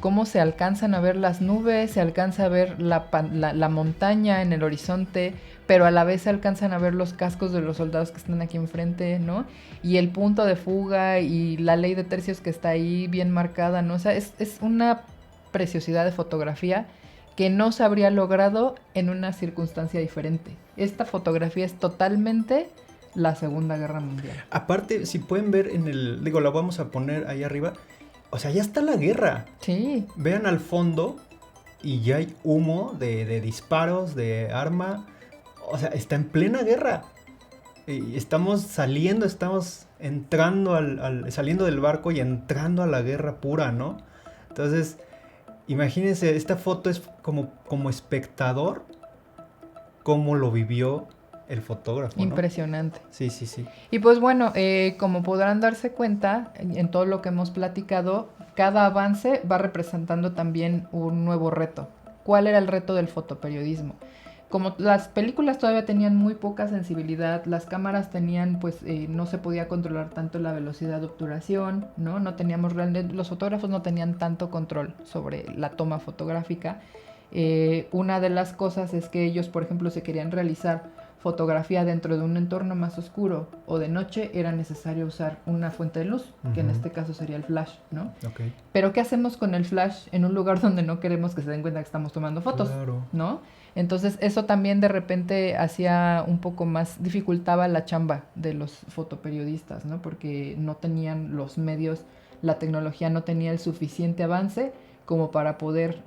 Cómo se alcanzan a ver las nubes, se alcanza a ver la montaña en el horizonte, pero a la vez se alcanzan a ver los cascos de los soldados que están aquí enfrente, ¿no? Y el punto de fuga y la ley de tercios que está ahí bien marcada, ¿no? O sea, es una preciosidad de fotografía que no se habría logrado en una circunstancia diferente. Esta fotografía es totalmente la Segunda Guerra Mundial. Aparte, si pueden ver la vamos a poner ahí arriba, o sea, ya está la guerra. Sí. Vean al fondo y ya hay humo de disparos, de arma. O sea, está en plena guerra. Y estamos entrando saliendo del barco y entrando a la guerra pura, ¿no? Entonces, imagínense, esta foto es como espectador, cómo lo vivió el fotógrafo, ¿no? Impresionante. Sí, sí, sí. Y pues bueno, como podrán darse cuenta, en todo lo que hemos platicado, cada avance va representando también un nuevo reto. ¿Cuál era el reto del fotoperiodismo? Como las películas todavía tenían muy poca sensibilidad, las cámaras tenían, pues, no se podía controlar tanto la velocidad de obturación, ¿no? No teníamos los fotógrafos no tenían tanto control sobre la toma fotográfica. Una de las cosas es que ellos, por ejemplo, si querían realizar fotografía dentro de un entorno más oscuro o de noche, era necesario usar una fuente de luz, que en este caso sería el flash, ¿no? Okay. Pero ¿qué hacemos con el flash en un lugar donde no queremos que se den cuenta que estamos tomando fotos? Claro. ¿No? Entonces eso también de repente hacía un poco más, dificultaba la chamba de los fotoperiodistas, ¿no? Porque no tenían los medios, la tecnología no tenía el suficiente avance como para poder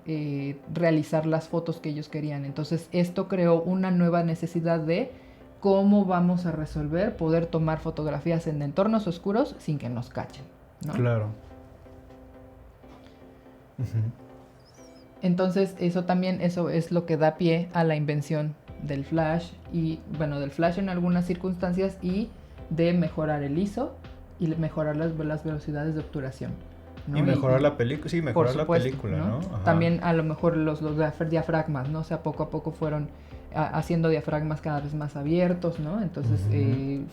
realizar las fotos que ellos querían. Entonces esto creó una nueva necesidad de cómo vamos a resolver poder tomar fotografías en entornos oscuros sin que nos cachen, ¿no? Claro. Uh-huh. Entonces eso es lo que da pie a la invención del flash y, bueno, del flash en algunas circunstancias y de mejorar el ISO y mejorar las velocidades de obturación, ¿no? Y mejorar la película, sí, mejorar supuesto, la película, ¿no? Ajá. También a lo mejor los diafragmas, ¿no? O sea, poco a poco fueron haciendo diafragmas cada vez más abiertos, ¿no? Entonces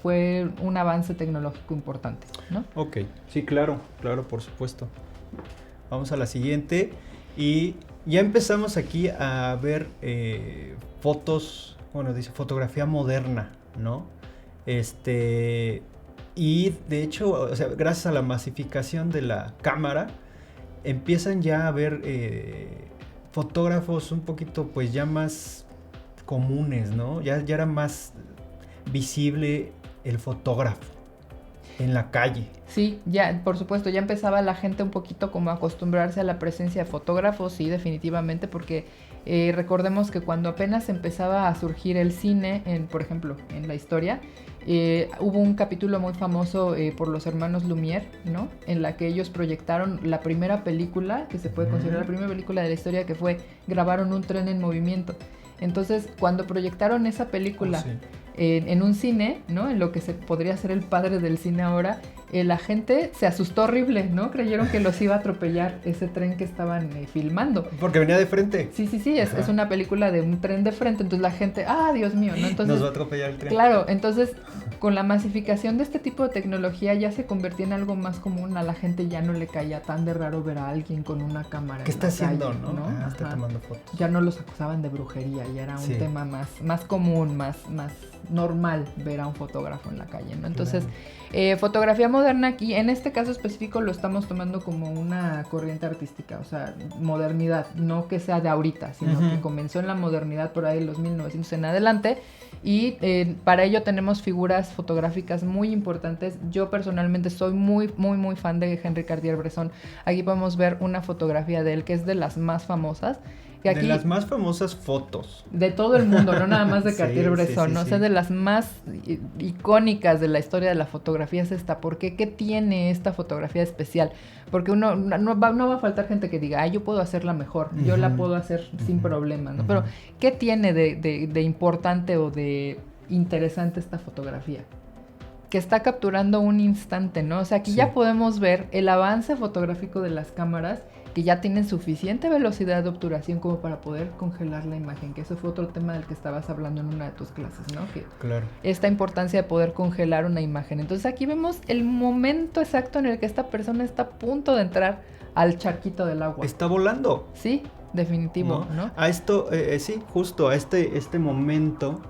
fue un avance tecnológico importante, ¿no? Ok, sí, claro, por supuesto. Vamos a la siguiente y ya empezamos aquí a ver fotos, bueno, dice fotografía moderna, ¿no? Y de hecho, o sea, gracias a la masificación de la cámara, empiezan ya a haber fotógrafos un poquito, pues ya más comunes, ¿no? Ya era más visible el fotógrafo en la calle. Sí, ya, por supuesto, ya empezaba la gente un poquito como a acostumbrarse a la presencia de fotógrafos, sí, definitivamente, porque recordemos que cuando apenas empezaba a surgir el cine, por ejemplo, en la historia, hubo un capítulo muy famoso por los hermanos Lumière, ¿no? En la que ellos proyectaron la primera película, que se puede considerar la primera película de la historia, que fue, grabaron un tren en movimiento. Entonces, cuando proyectaron esa película en un cine, ¿no? En lo que se podría ser el padre del cine ahora, la gente se asustó horrible, ¿no? Creyeron que los iba a atropellar ese tren que estaban filmando. Porque venía de frente. Sí, es una película de un tren de frente, entonces la gente, Dios mío, ¿no? Entonces, nos va a atropellar el tren. Claro, entonces con la masificación de este tipo de tecnología ya se convertía en algo más común, a la gente ya no le caía tan de raro ver a alguien con una cámara. ¿Qué está haciendo, calle, no? Está tomando fotos. Ya no los acusaban de brujería, ya era un tema más común, más normal ver a un fotógrafo en la calle, ¿no? Entonces, fotografía moderna aquí, en este caso específico lo estamos tomando como una corriente artística, o sea, modernidad, no que sea de ahorita, sino que comenzó en la modernidad por ahí en los 1900 en adelante, y para ello tenemos figuras obras fotográficas muy importantes. Yo personalmente soy muy, muy, muy fan de Henri Cartier-Bresson. Aquí podemos ver una fotografía de él que es de las más famosas. Que aquí, de las más famosas fotos. de todo el mundo, no nada más de Cartier-Bresson, sí, ¿no? O sea, de las más icónicas de la historia de la fotografía es esta. ¿Por qué? ¿Qué tiene esta fotografía especial? Porque no va a faltar gente que diga, yo puedo hacerla mejor, yo la puedo hacer sin problema, ¿no? Pero, ¿qué tiene de importante o de interesante esta fotografía? Que está capturando un instante, ¿no? O sea, aquí ya podemos ver el avance fotográfico de las cámaras que ya tienen suficiente velocidad de obturación como para poder congelar la imagen, que eso fue otro tema del que estabas hablando en una de tus clases, ¿no? Que claro. Esta importancia de poder congelar una imagen. Entonces aquí vemos el momento exacto en el que esta persona está a punto de entrar al charquito del agua. Está volando. Sí, definitivo, ¿no? A esto, sí, justo a este momento,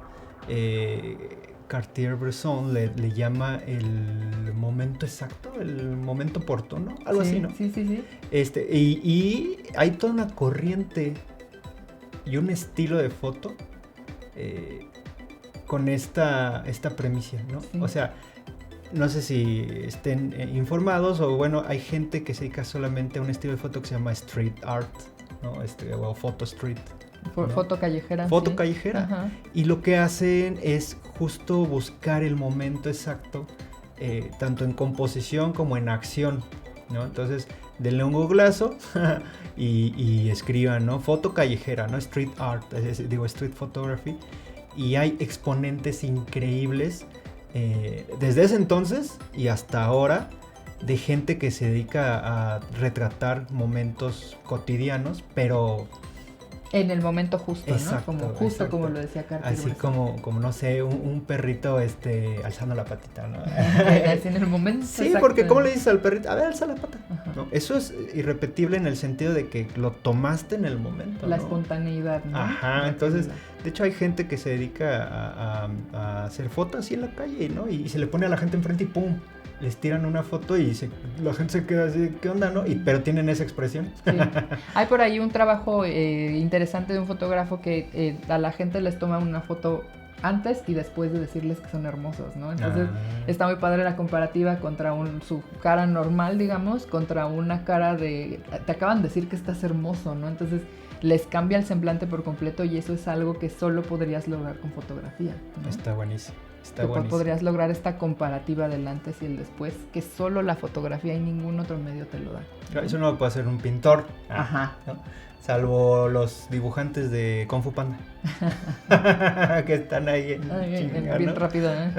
Cartier-Bresson le llama el momento exacto, el momento oportuno, algo así, ¿no? Sí. Y hay toda una corriente y un estilo de foto con esta premisa, ¿no? Sí. O sea, no sé si estén informados o bueno, hay gente que se dedica solamente a un estilo de foto que se llama street art, ¿no? O photo street. ¿no? Foto callejera. Foto sí. callejera. Ajá. Y lo que hacen es justo buscar el momento exacto, tanto en composición como en acción, ¿no? Entonces, denle un googlazo y escriban, ¿no? Foto callejera, ¿no? Street art, street photography. Y hay exponentes increíbles desde ese entonces y hasta ahora de gente que se dedica a retratar momentos cotidianos, pero en el momento justo, exacto, ¿no? exacto. Como lo decía Cartier. Así como no sé, un perrito alzando la patita, ¿no? Así en el momento. Sí, exacto. porque ¿cómo le dices al perrito? A ver, alza la pata. ¿No? Eso es irrepetible en el sentido de que lo tomaste en el momento. La ¿no? espontaneidad, ¿no? Ajá, entonces, de hecho hay gente que se dedica a hacer fotos así en la calle, ¿no? Y se le pone a la gente enfrente y ¡pum! Les tiran una foto y la gente se queda así, ¿qué onda, no? Pero tienen esa expresión. Sí. Hay por ahí un trabajo interesante de un fotógrafo que a la gente les toma una foto antes y después de decirles que son hermosos, ¿no? Entonces está muy padre la comparativa contra su cara normal, digamos, contra una cara te acaban de decir que estás hermoso, ¿no? Entonces les cambia el semblante por completo y eso es algo que solo podrías lograr con fotografía, ¿no? Está buenísimo. Podrías lograr esta comparativa del antes y el después, que solo la fotografía y ningún otro medio te lo da. Eso no lo puede hacer un pintor. Ajá. ¿No? Salvo los dibujantes de Kung Fu Panda. Que están ahí bien rápido, ¿eh?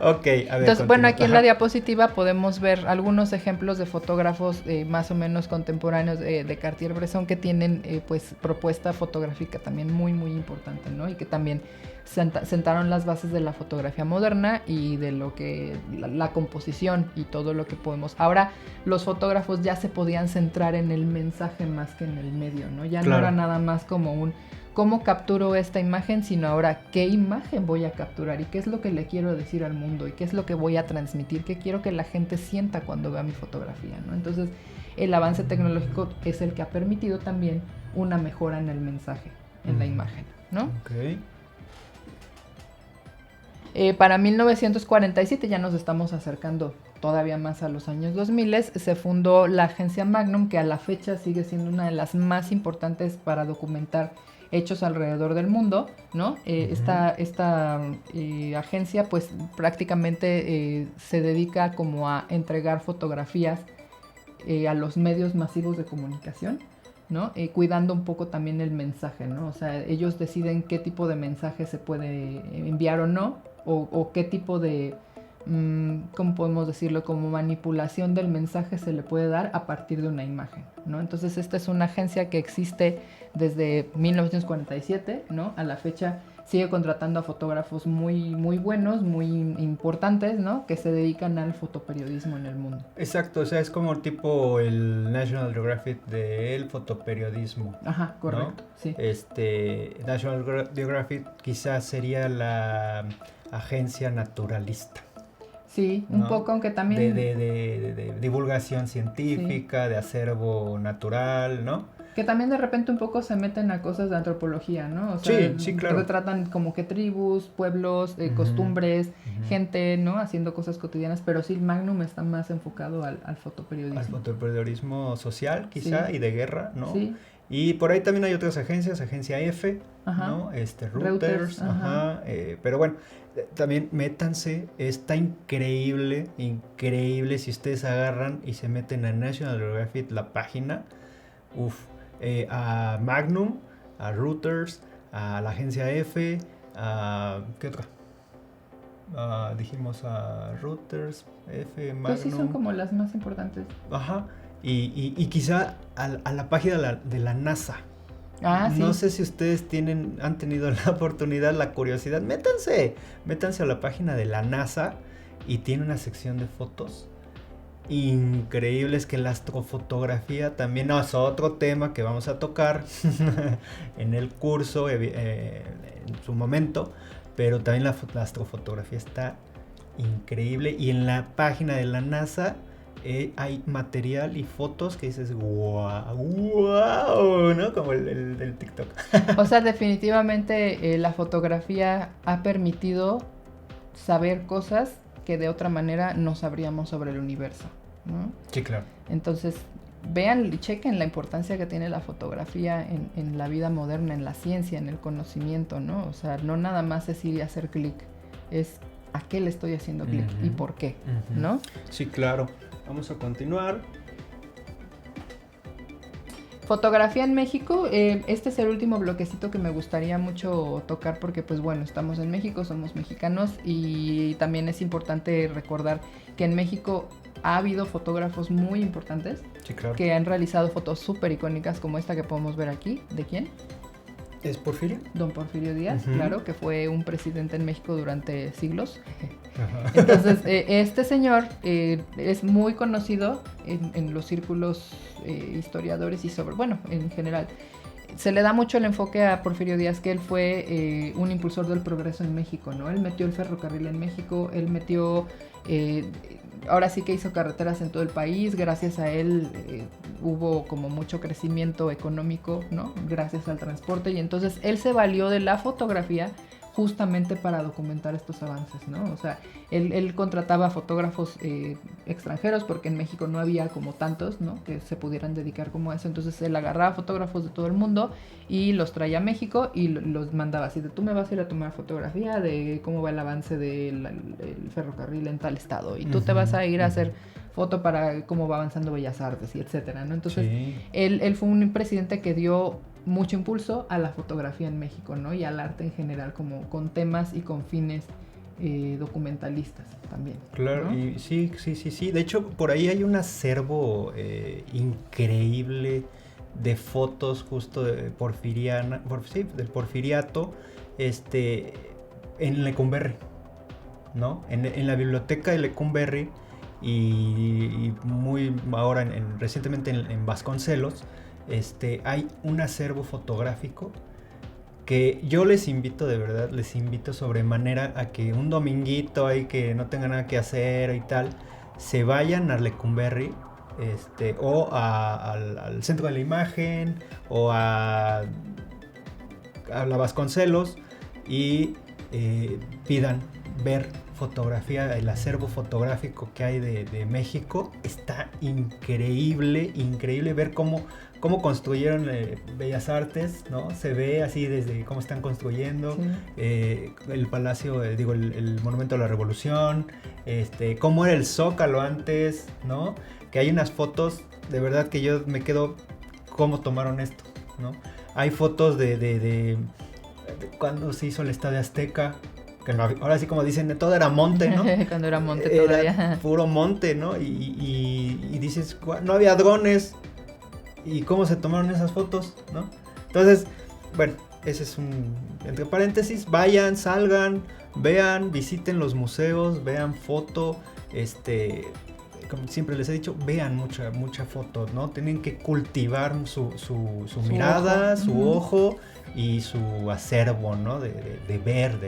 Ok, a ver. Entonces, bueno, aquí en la diapositiva podemos ver algunos ejemplos de fotógrafos más o menos contemporáneos de Cartier-Bresson que tienen pues propuesta fotográfica también muy, muy importante, ¿no? Y que también sentaron las bases de la fotografía moderna y de lo que la composición y todo lo que podemos. Ahora los fotógrafos ya se podían centrar en el mensaje más que en el medio, ¿no? Ya no era nada más como cómo capturo esta imagen, sino ahora qué imagen voy a capturar y qué es lo que le quiero decir al mundo y qué es lo que voy a transmitir, qué quiero que la gente sienta cuando vea mi fotografía, ¿no? Entonces el avance tecnológico es el que ha permitido también una mejora en el mensaje, en la imagen, ¿no? Okay. Para 1947, ya nos estamos acercando todavía más a los años 2000, se fundó la agencia Magnum, que a la fecha sigue siendo una de las más importantes para documentar hechos alrededor del mundo, ¿no? Esta agencia pues prácticamente se dedica como a entregar fotografías a los medios masivos de comunicación, ¿no? Cuidando un poco también el mensaje, ¿no? O sea, ellos deciden qué tipo de mensaje se puede enviar o no, o qué tipo de, ¿cómo podemos decirlo? Como manipulación del mensaje se le puede dar a partir de una imagen, ¿no? Entonces esta es una agencia que existe desde 1947, ¿no? A la fecha sigue contratando a fotógrafos muy, muy buenos, muy importantes, ¿no? Que se dedican al fotoperiodismo en el mundo. Exacto, o sea, es como tipo el National Geographic del fotoperiodismo. Ajá, correcto, ¿no? sí. National Geographic quizás sería la agencia naturalista. Sí, un poco, aunque también... De divulgación científica, de acervo natural, ¿no? Que también de repente un poco se meten a cosas de antropología, ¿no? O sea, Sí, claro. retratan como que tribus, pueblos, costumbres, gente, ¿no? Haciendo cosas cotidianas, pero sí, Magnum está más enfocado al fotoperiodismo. Al fotoperiodismo social, quizá, Sí. y de guerra, ¿no? Sí. Y por ahí también hay otras agencias, Agencia F, Ajá. ¿no? Reuters, ajá. Pero bueno, también métanse, está increíble, increíble si ustedes agarran y se meten a National Geographic, la página, a Magnum, a Reuters, a la Agencia F, a... ¿qué otra? Dijimos a Reuters, F, Magnum. Pues sí son como las más importantes. Ajá. Y quizá a la página de la NASA. No sí. sé si ustedes han tenido la oportunidad, la curiosidad. Métanse a la página de la NASA y tiene una sección de fotos increíbles, que la astrofotografía también es otro tema que vamos a tocar en el curso en su momento, pero también la astrofotografía está increíble, y en la página de la NASA hay material y fotos que dices wow, ¿no? Como el del TikTok. O sea, definitivamente la fotografía ha permitido saber cosas que de otra manera no sabríamos sobre el universo, ¿no? Sí, claro. Entonces, vean y chequen la importancia que tiene la fotografía en la vida moderna, en la ciencia, en el conocimiento, ¿no? O sea, no nada más es ir y hacer clic, es a qué le estoy haciendo clic y por qué, ¿no? Sí, claro. Vamos a continuar. Fotografía en México, este es el último bloquecito que me gustaría mucho tocar porque pues bueno, estamos en México, somos mexicanos y también es importante recordar que en México ha habido fotógrafos muy importantes, sí, claro, que han realizado fotos súper icónicas como esta que podemos ver aquí. ¿De quién? ¿Es Porfirio? Don Porfirio Díaz, claro, que fue un presidente en México durante siglos. Entonces, este señor es muy conocido en los círculos historiadores y en general. Se le da mucho el enfoque a Porfirio Díaz, que él fue un impulsor del progreso en México, ¿no? Él metió el ferrocarril en México, él metió... ahora sí que hizo carreteras en todo el país, gracias a él hubo como mucho crecimiento económico, ¿no? Gracias al transporte, y entonces él se valió de la fotografía justamente para documentar estos avances, ¿no? O sea, él contrataba fotógrafos extranjeros porque en México no había como tantos, ¿no? Que se pudieran dedicar como a eso. Entonces él agarraba fotógrafos de todo el mundo y los traía a México y los mandaba así de tú me vas a ir a tomar fotografía de cómo va el avance del ferrocarril en tal estado y tú te vas a ir a hacer foto para cómo va avanzando Bellas Artes y etcétera, ¿no? Entonces él fue un presidente que dio mucho impulso a la fotografía en México, ¿no? Y al arte en general, como con temas y con fines documentalistas también. Claro, ¿no? y sí. De hecho, por ahí hay un acervo increíble de fotos justo de del porfiriato, en Lecumberri, ¿no? En la biblioteca de Lecumberri y muy ahora recientemente en Vasconcelos, hay un acervo fotográfico que yo les invito, de verdad, les invito sobremanera a que un dominguito ahí que no tengan nada que hacer y tal, se vayan a Lecumberri, o al Centro de la Imagen, o a la Vasconcelos, y pidan ver fotografía, el acervo fotográfico que hay de México. Está increíble ver cómo construyeron Bellas Artes, ¿no? Se ve así desde cómo están construyendo, el palacio, el Monumento a la Revolución, cómo era el Zócalo antes, ¿no? Que hay unas fotos, de verdad que yo me quedo, ¿cómo tomaron esto? ¿No? Hay fotos de cuando se hizo el Estadio Azteca, que ahora sí, como dicen, todo era monte, ¿no? Cuando era monte todavía. Era puro monte, ¿no? Y dices, no había drones. ¿Y cómo se tomaron esas fotos, no? Entonces, bueno, ese es entre paréntesis, vayan, salgan, vean, visiten los museos, vean foto, como siempre les he dicho, vean mucha foto, ¿no? Tienen que cultivar su mirada, ojo. su ojo y su acervo, ¿no? De ver.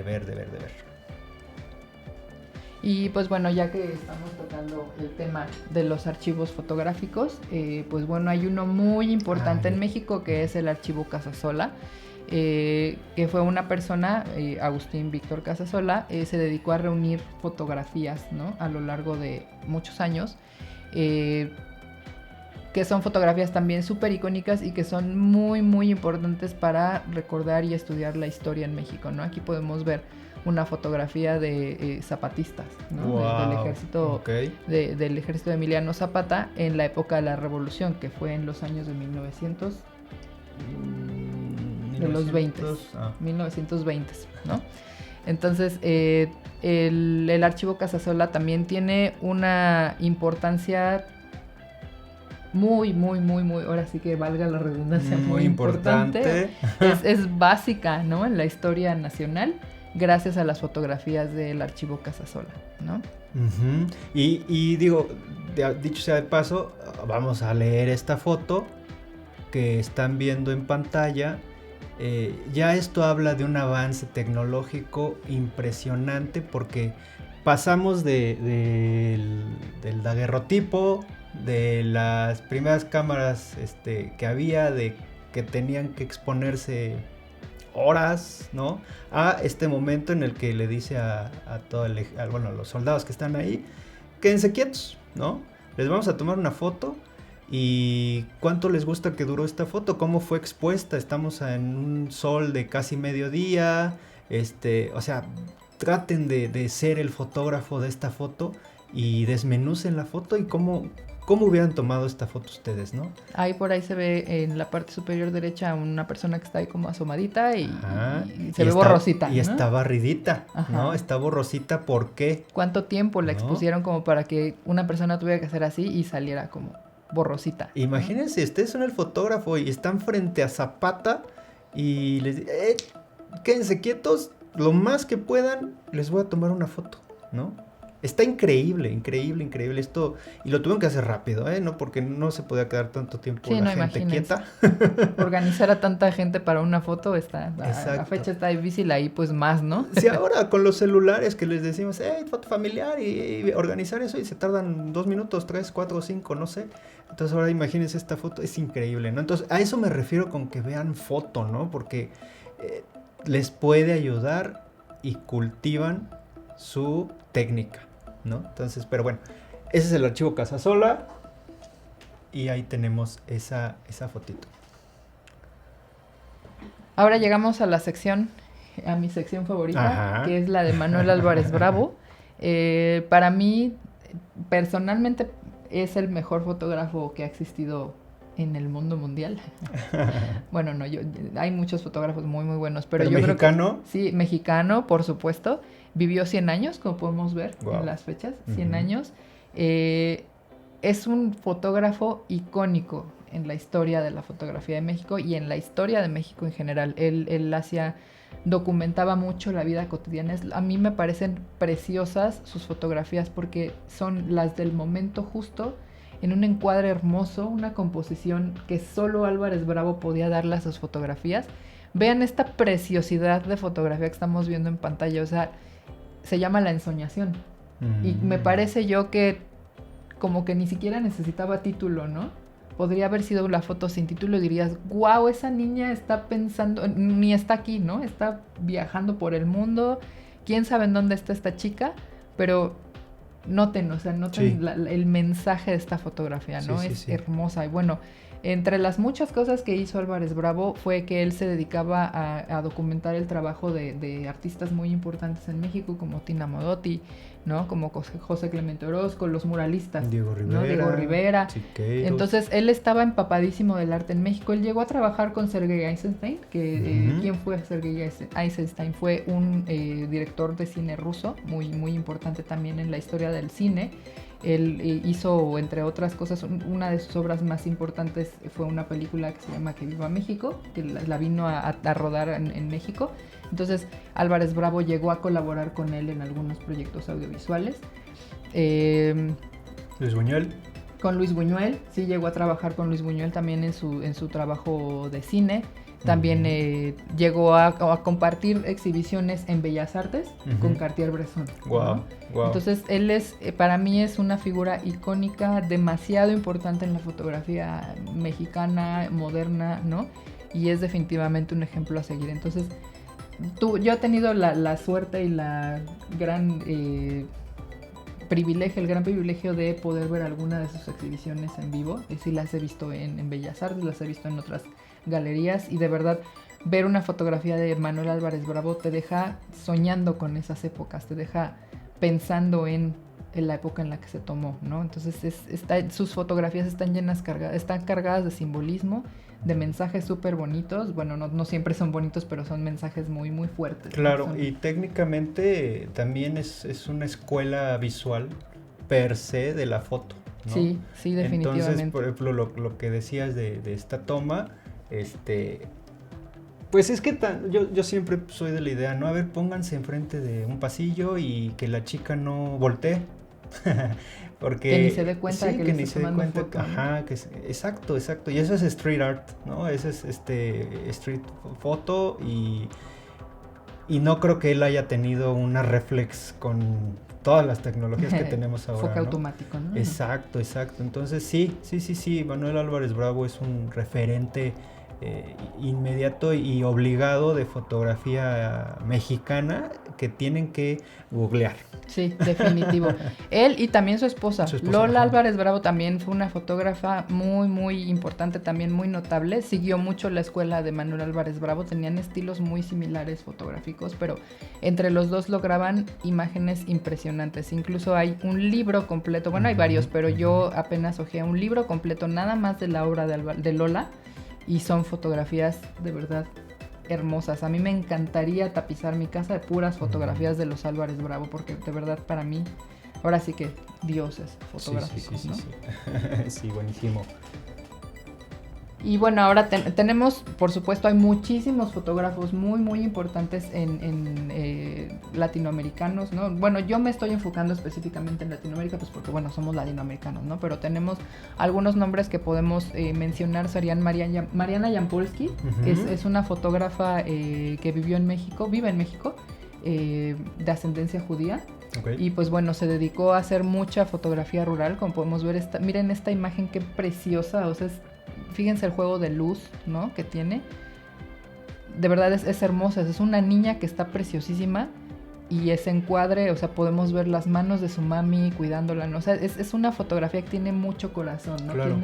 Y pues bueno, ya que estamos tocando el tema de los archivos fotográficos, pues bueno, hay uno muy importante en México que es el archivo Casasola, que fue una persona, Agustín Víctor Casasola, se dedicó a reunir fotografías, ¿no? A lo largo de muchos años, que son fotografías también súper icónicas y que son muy, muy importantes para recordar y estudiar la historia en México, ¿no? Aquí podemos ver una fotografía de zapatistas, ¿no? Wow, del ejército, del ejército de Emiliano Zapata en la época de la Revolución, que fue en los años de 1900, de los 20, 1920, ¿no? Entonces, el archivo Casasola también tiene una importancia muy, muy, muy, muy, ahora sí que valga la redundancia, muy importante. Es básica, ¿no? En la historia nacional, gracias a las fotografías del archivo Casasola, ¿no? Uh-huh. Y digo, dicho sea de paso, vamos a leer esta foto que están viendo en pantalla. Ya esto habla de un avance tecnológico impresionante, porque pasamos del daguerrotipo, de las primeras cámaras que había, de que tenían que exponerse horas, ¿no? A este momento en el que le dice a los soldados que están ahí, quédense quietos, ¿no? Les vamos a tomar una foto. ¿Y cuánto les gusta que duró esta foto? ¿Cómo fue expuesta? Estamos en un sol de casi mediodía. O sea, traten de ser el fotógrafo de esta foto y desmenucen la foto y cómo hubieran tomado esta foto ustedes, ¿no? Ahí por ahí se ve en la parte superior derecha una persona que está ahí como asomadita y se ve borrosita, y ¿no? está barridita, Ajá. ¿no? Está borrosita, ¿por qué? ¿Cuánto tiempo la expusieron como para que una persona tuviera que hacer así y saliera como borrosita? Imagínense, ustedes son el fotógrafo y están frente a Zapata y les dicen, quédense quietos, lo más que puedan, les voy a tomar una foto, ¿no? Está increíble, increíble, increíble esto, y lo tuvieron que hacer rápido, ¿no? Porque no se podía quedar tanto tiempo la gente quieta. Organizar a tanta gente para una foto a fecha está difícil, ahí pues más, ¿no? Sí, ahora con los celulares que les decimos, foto familiar y organizar eso, y se tardan 2 minutos, 3, 4, 5, no sé. Entonces ahora imagínense esta foto, es increíble, ¿no? Entonces a eso me refiero con que vean foto, ¿no? Porque les puede ayudar y cultivan su técnica, ¿no? Entonces, pero bueno, ese es el archivo Casasola y ahí tenemos esa fotito. Ahora llegamos a mi sección favorita, que es la de Manuel Álvarez Bravo. Para mí, personalmente, es el mejor fotógrafo que ha existido en el mundo mundial. Bueno, no, hay muchos fotógrafos muy, muy buenos, pero yo ¿mexicano? Creo que sí, mexicano, por supuesto. Vivió 100 años, como podemos ver en las fechas, 100 años. Es un fotógrafo icónico en la historia de la fotografía de México y en la historia de México en general. Él documentaba mucho la vida cotidiana. A mí me parecen preciosas sus fotografías porque son las del momento justo, en un encuadre hermoso, una composición que solo Álvarez Bravo podía darle a sus fotografías. Vean esta preciosidad de fotografía que estamos viendo en pantalla, o sea, se llama La Ensoñación. Y me parece yo que como que ni siquiera necesitaba título, ¿no? Podría haber sido la foto sin título y dirías, wow, esa niña está pensando, ni está aquí, ¿no? Está viajando por el mundo, quién sabe en dónde está esta chica, pero noten sí, el mensaje de esta fotografía, ¿no? Sí, es hermosa. Y bueno, entre las muchas cosas que hizo Álvarez Bravo fue que él se dedicaba a documentar el trabajo de artistas muy importantes en México, como Tina Modotti, ¿no? Como José Clemente Orozco, los muralistas. Diego Rivera. ¿No? Diego Rivera. Siqueiros. Entonces, él estaba empapadísimo del arte en México. Él llegó a trabajar con Sergei Eisenstein, que ¿quién fue Sergei Eisenstein? Fue un director de cine ruso, muy, muy importante también en la historia del cine. Él hizo, entre otras cosas, una de sus obras más importantes fue una película que se llama Que Viva México, que la vino a rodar en México. Entonces, Álvarez Bravo llegó a colaborar con él en algunos proyectos audiovisuales. Luis Buñuel. Con Luis Buñuel, sí llegó a trabajar con Luis Buñuel también en su trabajo de cine. También llegó a compartir exhibiciones en Bellas Artes con Cartier-Bresson. Wow, ¿no? wow. Entonces él para mí es una figura icónica, demasiado importante en la fotografía mexicana, moderna, ¿no? Y es definitivamente un ejemplo a seguir. Entonces, yo he tenido la suerte y la gran el gran privilegio de poder ver alguna de sus exhibiciones en vivo. Y sí las he visto en Bellas Artes, las he visto en otras galerías, y de verdad ver una fotografía de Manuel Álvarez Bravo te deja soñando con esas épocas, te deja pensando en la época en la que se tomó, ¿no? Entonces sus fotografías están cargadas de simbolismo, de mensajes súper bonitos. Bueno, no siempre son bonitos, pero son mensajes muy, muy fuertes. Claro, ¿no? y técnicamente también es una escuela visual per se de la foto, ¿no? Sí, definitivamente. Entonces, por ejemplo, lo que decías de esta toma, pues es que yo siempre soy de la idea, ¿no? A ver, pónganse enfrente de un pasillo y que la chica no voltee. Porque que ni se dé cuenta de que ni se dé cuenta, foto, ajá, ¿no? Exacto, y eso es street art, ¿no? Eso es street photo, y no creo que él haya tenido una reflex con todas las tecnologías que tenemos ahora, Enfoque ¿no? automático, ¿no? Exacto. Entonces sí, Manuel Álvarez Bravo es un referente inmediato y obligado de fotografía mexicana que tienen que googlear. Sí, definitivo. Él y también su esposa. Lola Álvarez Bravo también fue una fotógrafa muy, muy importante, también muy notable. Siguió mucho la escuela de Manuel Álvarez Bravo. Tenían estilos muy similares fotográficos, pero entre los dos lograban imágenes impresionantes. Incluso hay un libro completo, bueno, hay varios, pero yo apenas hojeé un libro completo nada más de la obra de Lola, y son fotografías de verdad hermosas. A mí me encantaría tapizar mi casa de puras fotografías de los Álvarez Bravo, porque de verdad para mí, ahora sí que dioses fotográficos, sí, ¿no? Sí, buenísimo. Y bueno, ahora tenemos, por supuesto, hay muchísimos fotógrafos muy, muy importantes en latinoamericanos, ¿no? Bueno, yo me estoy enfocando específicamente en Latinoamérica, pues porque, bueno, somos latinoamericanos, ¿no? Pero tenemos algunos nombres que podemos mencionar, serían Mariana Jampolsky, es una fotógrafa que vive en México, de ascendencia judía. Okay. Y pues bueno, se dedicó a hacer mucha fotografía rural, como podemos ver. Miren esta imagen, qué preciosa, o sea, fíjense el juego de luz, ¿no? Que tiene. De verdad es hermosa, es una niña que está preciosísima, y ese encuadre, o sea, podemos ver las manos de su mami cuidándola, ¿no? O sea, es una fotografía que tiene mucho corazón, ¿no? Claro.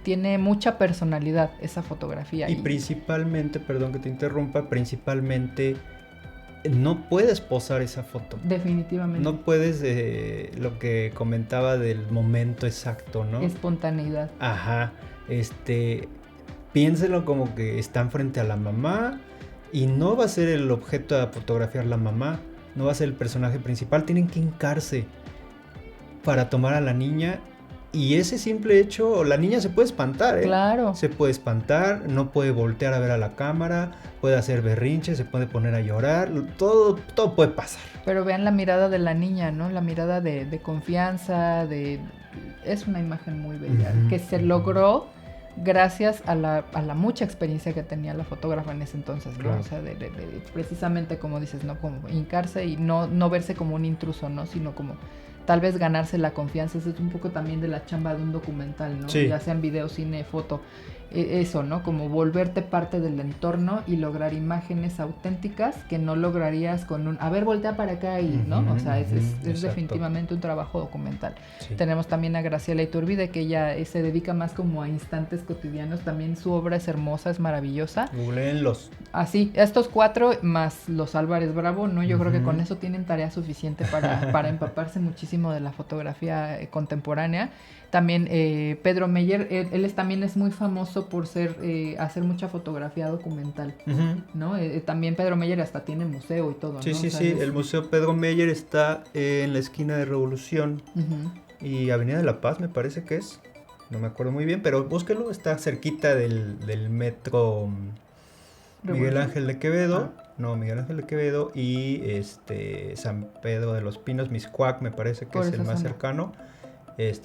Tiene mucha personalidad esa fotografía. Y principalmente, perdón que te interrumpa, no puedes posar esa foto. Definitivamente. No puedes, lo que comentaba del momento exacto, ¿no? Espontaneidad. Ajá. Piénselo como que están frente a la mamá, y no va a ser el objeto a fotografiar la mamá, no va a ser el personaje principal, tienen que hincarse para tomar a la niña. Y ese simple hecho, la niña se puede espantar, ¿eh? Claro. Se puede espantar, no puede voltear a ver a la cámara, puede hacer berrinche, se puede poner a llorar, todo puede pasar. Pero vean la mirada de la niña, ¿no? La mirada de confianza, es una imagen muy bella, que se logró gracias a la mucha experiencia que tenía la fotógrafa en ese entonces, ¿no? Claro. O sea, precisamente como dices, ¿no? Como hincarse y no verse como un intruso, ¿no? Sino como tal vez ganarse la confianza. Eso es un poco también de la chamba de un documental, ¿no? Sí. Ya sea en video, cine, foto. Eso, ¿no? Como volverte parte del entorno y lograr imágenes auténticas que no lograrías con a ver, voltea para acá y, ¿no? O sea, es definitivamente un trabajo documental. Sí. Tenemos también a Graciela Iturbide, que ella se dedica más como a instantes cotidianos. También su obra es hermosa, es maravillosa. Googleenlos. Así, estos 4 más los Álvarez Bravo, ¿no? Yo creo que con eso tienen tarea suficiente para empaparse muchísimo de la fotografía contemporánea. También Pedro Meyer, él también es muy famoso por hacer mucha fotografía documental, ¿no? También Pedro Meyer hasta tiene museo y todo, sí, ¿no? Sí, sí, el Museo Pedro Meyer está en la esquina de Revolución y Avenida de la Paz, me parece que es, no me acuerdo muy bien, pero búsquelo, está cerquita del metro Miguel Ángel de Quevedo, Miguel Ángel de Quevedo y San Pedro de los Pinos, Miscuac, me parece que es el más cercano.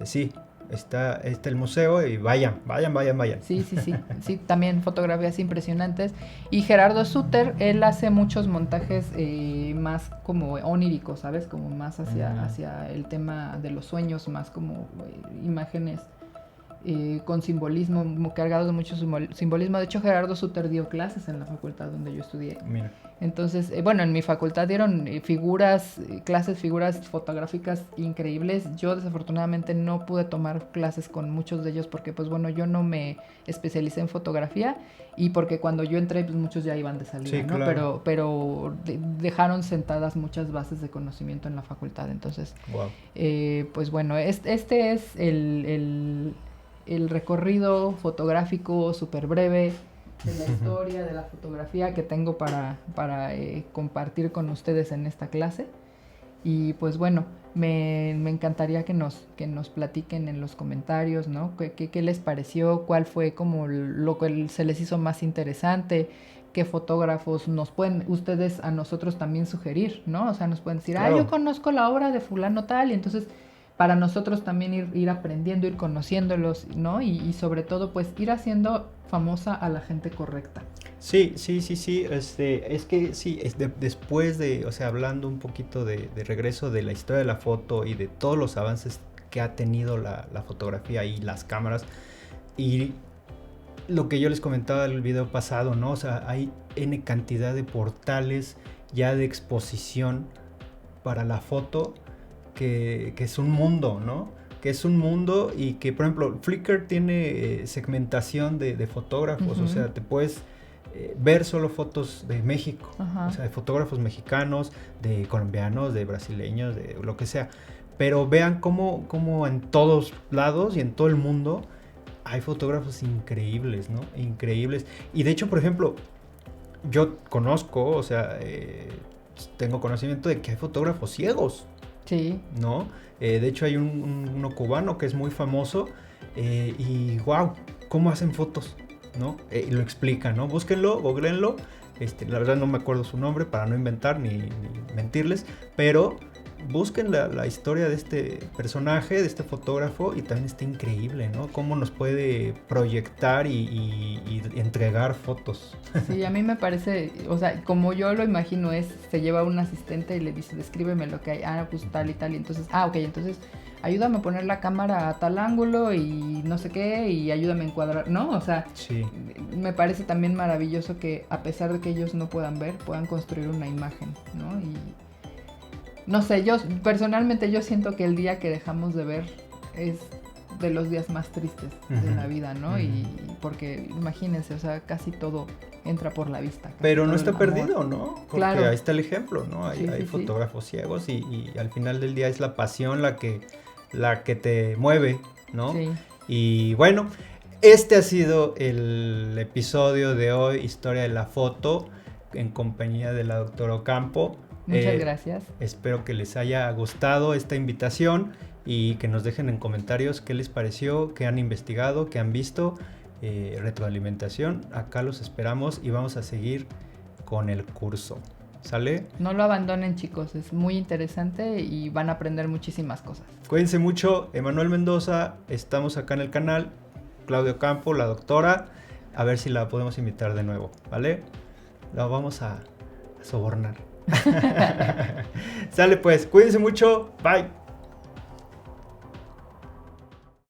Sí, está el museo y vayan. Sí, también fotografías impresionantes. Y Gerardo Suter, él hace muchos montajes más como oníricos, ¿sabes? Como más hacia el tema de los sueños, más como imágenes con simbolismo, cargados de mucho simbolismo. De hecho, Gerardo Suter dio clases en la facultad donde yo estudié. Mira. Entonces, en mi facultad dieron figuras fotográficas increíbles. Yo desafortunadamente no pude tomar clases con muchos de ellos porque, yo no me especialicé en fotografía y porque cuando yo entré, pues muchos ya iban de salida, sí, ¿no? Claro. Pero dejaron sentadas muchas bases de conocimiento en la facultad. Entonces, wow. Este es el recorrido fotográfico súper breve de la historia de la fotografía que tengo para compartir con ustedes en esta clase. Y me encantaría que nos platiquen en los comentarios, ¿no? ¿Qué les pareció? ¿Cuál fue como lo que se les hizo más interesante? ¿Qué fotógrafos nos pueden ustedes a nosotros también sugerir, ¿no? O sea, nos pueden decir, claro, yo conozco la obra de fulano tal, y entonces para nosotros también ir aprendiendo, ir conociéndolos, ¿no? Y sobre todo, pues, ir haciendo famosa a la gente correcta. Sí. Es que sí, después de, o sea, hablando un poquito de regreso de la historia de la foto y de todos los avances que ha tenido la fotografía y las cámaras, y lo que yo les comentaba en el video pasado, ¿no? O sea, hay N cantidad de portales ya de exposición para la foto, que es un mundo, ¿no? Que es un mundo y que, por ejemplo, Flickr tiene segmentación de fotógrafos, o sea, te puedes ver solo fotos de México, o sea, de fotógrafos mexicanos, de colombianos, de brasileños, de lo que sea, pero vean cómo en todos lados y en todo el mundo hay fotógrafos increíbles, ¿no? Increíbles. Y de hecho, por ejemplo, yo conozco, o sea, tengo conocimiento de que hay fotógrafos ciegos. Sí. ¿No? De hecho hay uno cubano que es muy famoso y wow, ¿cómo hacen fotos? ¿No? Y lo explica, ¿no? Búsquenlo, googleenlo. La verdad no me acuerdo su nombre para no inventar ni mentirles, pero busquen la historia de este personaje, de este fotógrafo, y también está increíble, ¿no? Cómo nos puede proyectar y entregar fotos. Sí, a mí me parece, o sea, como yo lo imagino se lleva un asistente y le dice, descríbeme lo que hay, pues tal y tal, y entonces, ok, entonces ayúdame a poner la cámara a tal ángulo y no sé qué, y ayúdame a encuadrar, ¿no? O sea, sí. Me parece también maravilloso que a pesar de que ellos no puedan ver, puedan construir una imagen, ¿no? Y no sé, yo personalmente yo siento que el día que dejamos de ver es de los días más tristes de la vida, ¿no? Y porque imagínense, o sea, casi todo entra por la vista. Pero no está perdido, ¿no? Porque claro, ahí está el ejemplo, ¿no? Hay fotógrafos ciegos y al final del día es la pasión la que te mueve, ¿no? Sí. Y bueno, este ha sido el episodio de hoy, Historia de la Foto, en compañía de la doctora Ocampo. Muchas gracias. Espero que les haya gustado esta invitación y que nos dejen en comentarios qué les pareció, qué han investigado, qué han visto, retroalimentación. Acá los esperamos y vamos a seguir con el curso. ¿Sale? No lo abandonen, chicos, es muy interesante y van a aprender muchísimas cosas. Cuídense mucho. Emanuel Mendoza, estamos acá en el canal. Claudio Ocampo, la doctora, a ver si la podemos invitar de nuevo, ¿vale? La vamos a sobornar. Sale pues, cuídense mucho, bye.